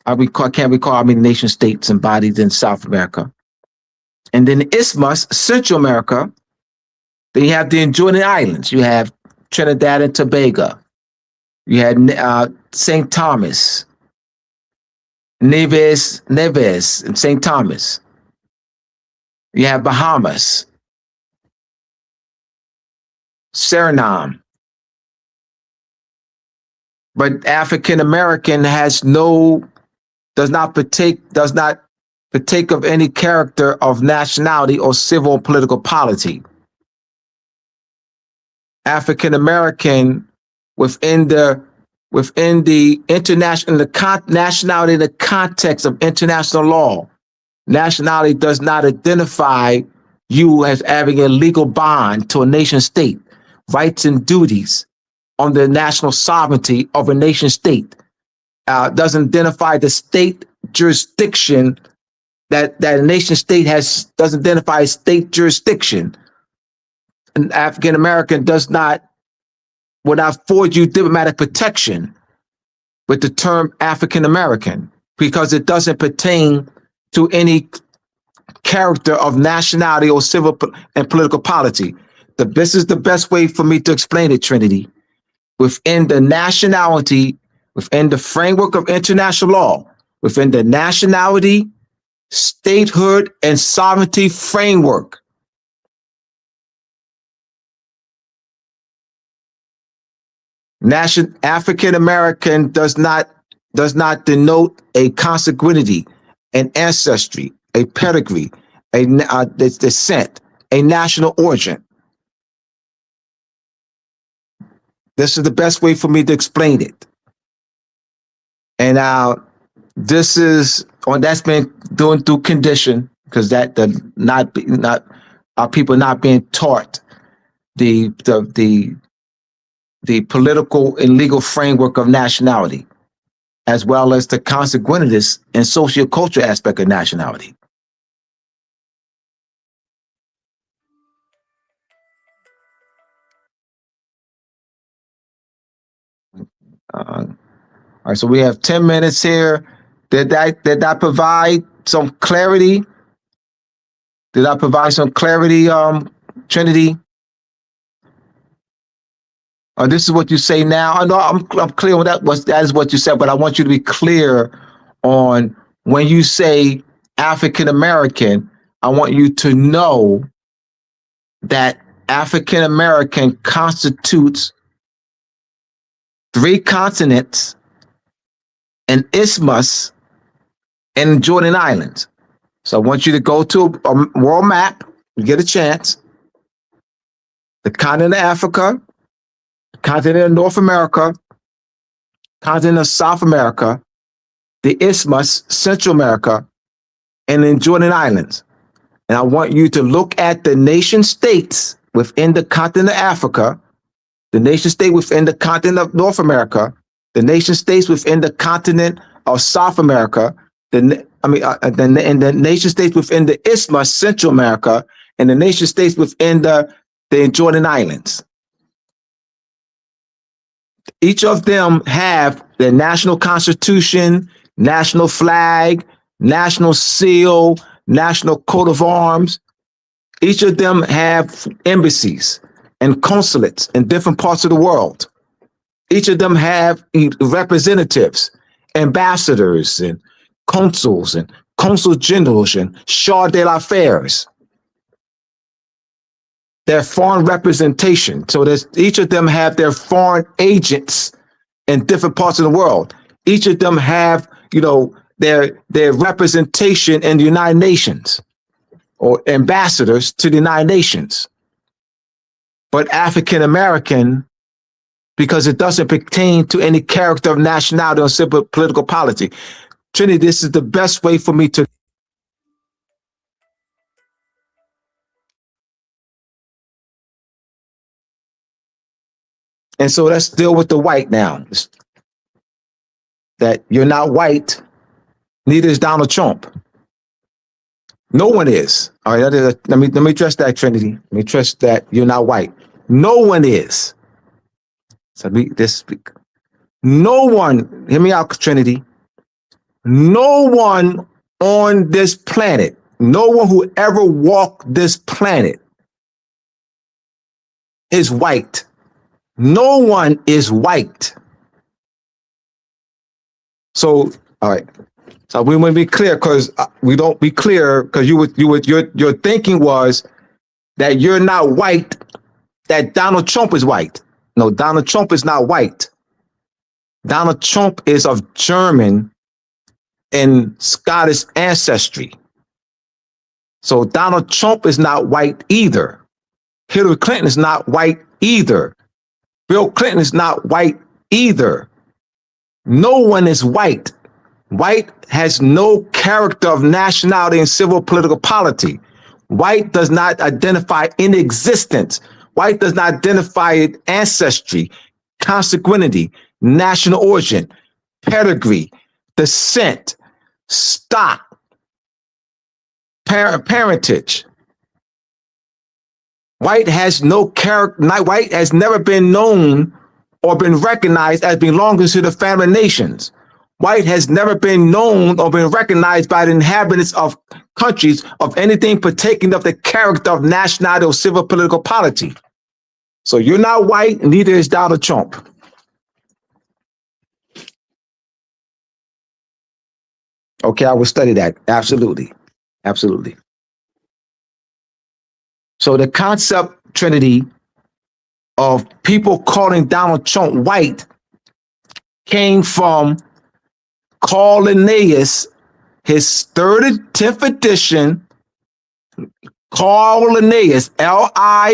can't recall how many nation states embodied in South America. And then the Isthmus, Central America, then you have the adjoining islands. You have Trinidad and Tobago. You had St. Thomas, Nevis, and St. Thomas. You have Bahamas, Suriname. But African American does not partake of any character of nationality or civil or political polity. African American within the international nationality in the context of international law, nationality does not identify you as having a legal bond to a nation state, rights and duties on the national sovereignty of a nation state, doesn't identify the state jurisdiction that a nation state has, doesn't identify a state jurisdiction. An African American will not afford you diplomatic protection with the term African American because it doesn't pertain to any character of nationality or civil and political polity. This is the best way for me to explain it, Trinity. Within the nationality, within the framework of international law, within the nationality, statehood, and sovereignty framework, African American does not denote a consanguinity, an ancestry, a pedigree, a descent, a national origin. This is the best way for me to explain it. And this is that's been doing through condition, because our people not being taught the political and legal framework of nationality. as well as the consanguinities and sociocultural aspect of nationality. All right, so we have 10 minutes here. Did I provide some clarity? Did I provide some clarity, Trinity? This is what you say now. I know I'm clear on that. That is what you said, but I want you to be clear on when you say African American. I want you to know that African American constitutes 3 continents, an isthmus, and Jordan Islands. So I want you to go to a world map. You get a chance. The continent of Africa, continent of North America, continent of South America, the Isthmus, Central America, and then Jordan Islands. And I want you to look at the nation states within the continent of Africa, the nation state within the continent of North America, the nation states within the continent of South America, and the nation states within the Isthmus, Central America, and the nation states within the Jordan Islands. Each of them have their national constitution, national flag, national seal, national coat of arms. Each of them have embassies and consulates in different parts of the world. Each of them have representatives, ambassadors, and consuls, and consul generals, and charge d'affaires. Their foreign representation. So each of them have their foreign agents in different parts of the world. Each of them have, their representation in the United Nations or ambassadors to the United Nations. But African American, because it doesn't pertain to any character of nationality or simple political polity. Trinity, this is the best way for me to. And so let's deal with the white now. That you're not white, neither is Donald Trump. No one is. All right, let me address that, Trinity. Let me address that you're not white. No one is. So no one, hear me out, Trinity. No one on this planet, no one who ever walked this planet is white. No one is white. So, all right. So we want to be clear because we don't be clear because your thinking was that you're not white, that Donald Trump is white. No, Donald Trump is not white. Donald Trump is of German and Scottish ancestry. So Donald Trump is not white either. Hillary Clinton is not white either. Bill Clinton is not white either. No one is white. White has no character of nationality and civil political polity. White does not identify in existence. White does not identify ancestry, consanguinity, national origin, pedigree, descent, stock, parentage. White has no character. White has never been known or been recognized as belonging to the family nations. White has never been known or been recognized by the inhabitants of countries of anything partaking of the character of nationality or civil political polity. So you're not white, and neither is Donald Trump. Okay, I will study that. Absolutely. Absolutely. So the concept, Trinity, of people calling Donald Trump white came from Carl Linnaeus, his 10th edition, Carl Linnaeus, Linnaeus,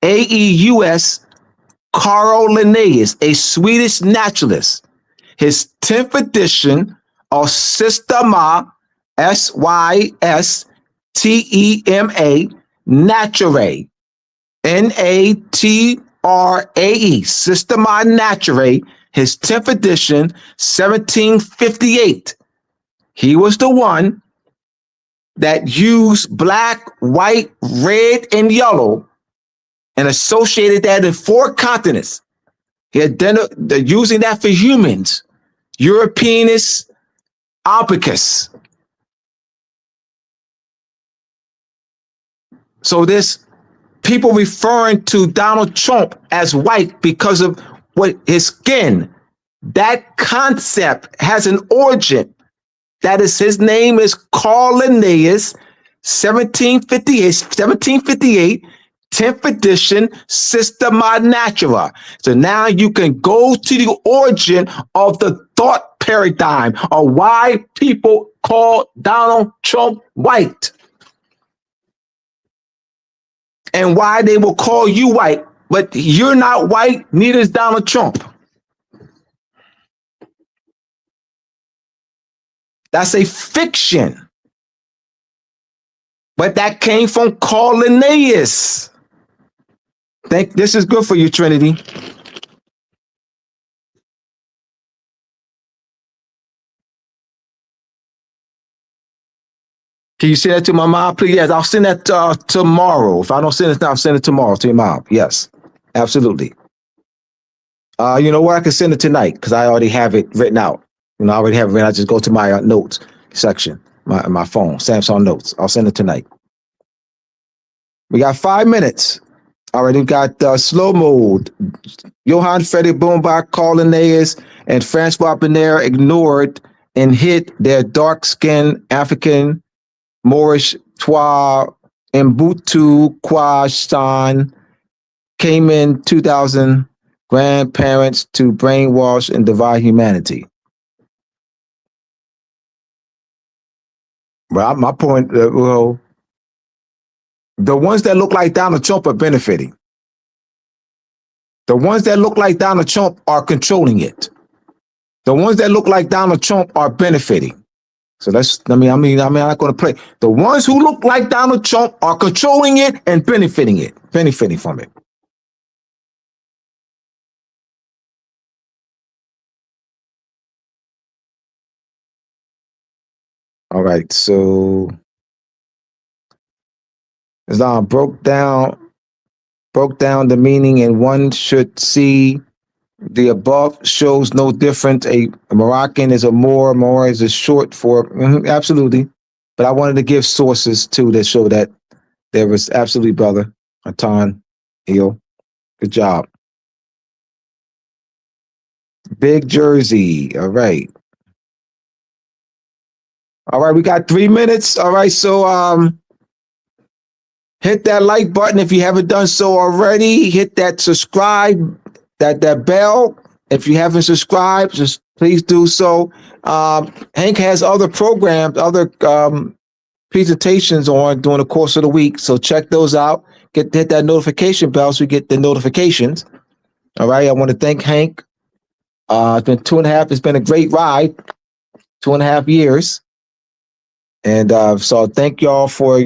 Linnaeus, Carl Linnaeus, a Swedish naturalist. His 10th edition of Systema, Systema, Naturae, Natrae, Systema Naturae, his 10th edition, 1758. He was the one that used black, white, red, and yellow and associated that in 4 continents. They're using that for humans. Europeanus albicus. So this people referring to Donald Trump as white because of what his skin. That concept has an origin. That is, his name is Carl Linnaeus, 1758, 10th edition, Systema Naturae. So now you can go to the origin of the thought paradigm of why people call Donald Trump white. And why they will call you white, but you're not white, neither is Donald Trump. That's a fiction. But that came from Carl Linnaeus. This is good for you, Trinity. Can you send that to my mom, please? Yes, I'll send that tomorrow. If I don't send it now, I'll send it tomorrow to your mom. Yes, absolutely. You know what? I can send it tonight because I already have it written out. I already have it written. I just go to my notes section, my phone, Samsung Notes. I'll send it tonight. We got 5 minutes. All right, we got slow mode. Johann Friedrich Boombach, Carl Linnaeus, and Francois Benaire ignored and hid their dark-skinned African Moorish Twa Mbutu Kwashan came in 2000 grandparents to brainwash and divide humanity. Well, my point, well, the ones that look like Donald Trump are benefiting. The ones that look like Donald Trump are controlling it. The ones that look like Donald Trump are benefiting. So I'm not going to play. The ones who look like Donald Trump are controlling it and benefiting from it. All right, so Islam broke down the meaning, and one should see the above shows no difference. A Moroccan is a Moor. Moor is a short for absolutely. But I wanted to give sources too that show that there was absolutely, brother Atan Hill. Good job. Big Jersey. All right. All right, we got 3 minutes. All right, so hit that like button if you haven't done so already. Hit that subscribe, that bell. If you haven't subscribed, just please do so. Hank has other programs, other presentations on during the course of the week, so check those out. Hit that notification bell so you get the notifications. All right, I want to thank Hank. It's been 2.5. It's been a great ride, 2.5 years. And so thank y'all for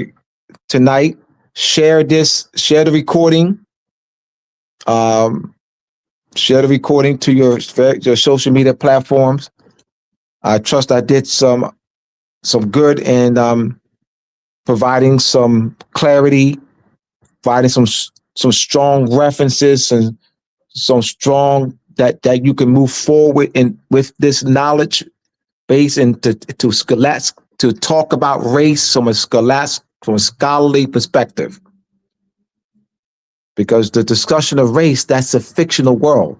tonight. Share the recording. Share the recording to your social media platforms. I trust I did some good in providing some clarity, providing some strong references and some strong that you can move forward with this knowledge base and to talk about race from a scholarly perspective. Because the discussion of race, that's a fictional world.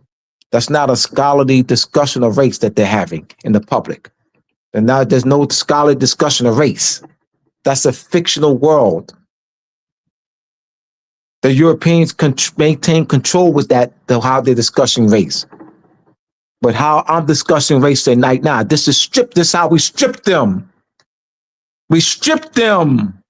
That's not a scholarly discussion of race that they're having in the public. And now there's no scholarly discussion of race. That's a fictional world. The Europeans maintain control with how they're discussing race. But how I'm discussing race tonight now, this is how we strip them. We stripped them.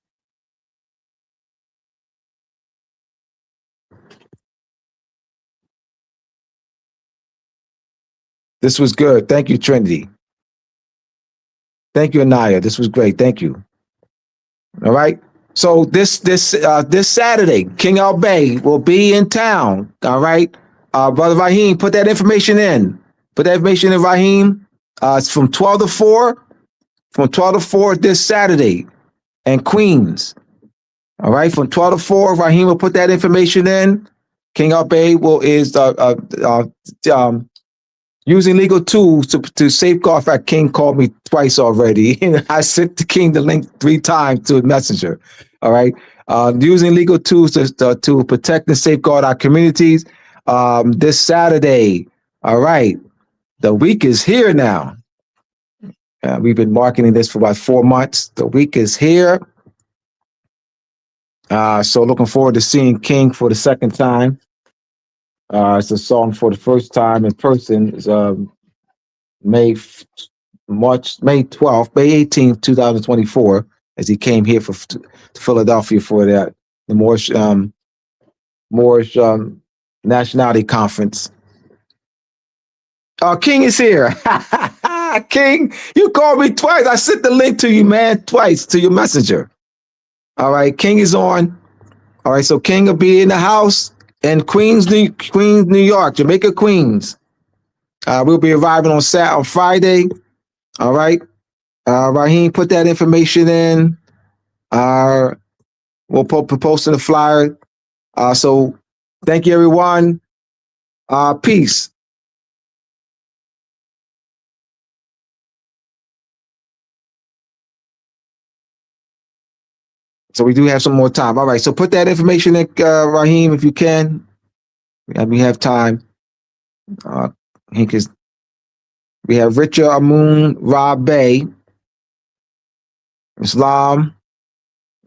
This was good. Thank you, Trinity. Thank you, Anaya. This was great. Thank you. All right. So this Saturday, King Al Bay will be in town. All right, Brother Raheem, put that information in. Put that information in, Raheem. It's from 12 to 4. From 12 to 4 this Saturday in Queens. All right, from 12 to 4, Raheem will put that information in. King Al Bay is using legal tools to safeguard. In fact, King called me twice already. I sent the King the link 3 times to a messenger. All right. Using legal tools to protect and safeguard our communities. This Saturday. All right. The week is here now. We've been marketing this for about 4 months. The week is here. So looking forward to seeing King for the second time. It's a song for the first time in person. It's May 12th, May 18th, 2024, as he came here to Philadelphia for the Moorish Nationality Conference. King is here. King, you called me twice. I sent the link to you, man, twice to your messenger. All right, King is on. All right, so King will be in the house in Queens, New York, Jamaica, Queens. We'll be arriving on Friday. All right. Raheem, put that information in. We'll post in the flyer. So thank you, everyone. Peace. So we do have some more time. All right. So put that information in, Raheem, if you can. We have time. We have Richard Amun Rabe, Islam.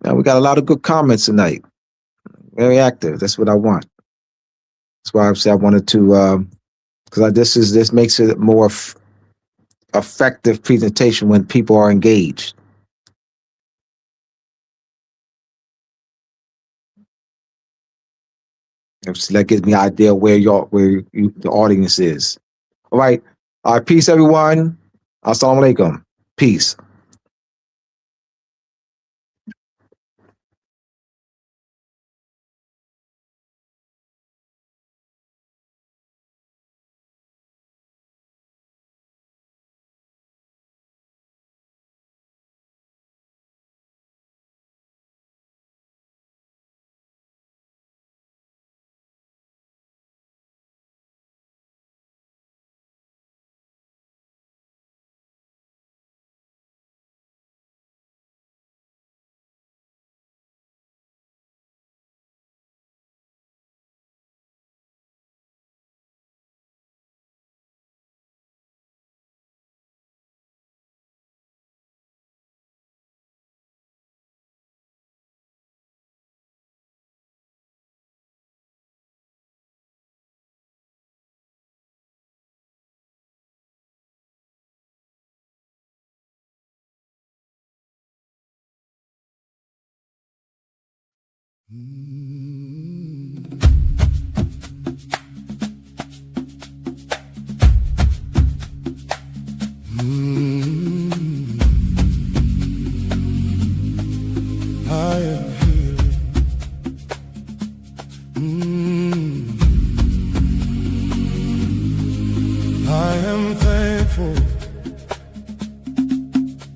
We got a lot of good comments tonight. Very active. That's what I want. That's why I said I wanted to, because this makes it more effective presentation when people are engaged. So that gives me an idea where the audience is. All right. All right. Peace, everyone. Assalamu alaikum. Peace.
I am thankful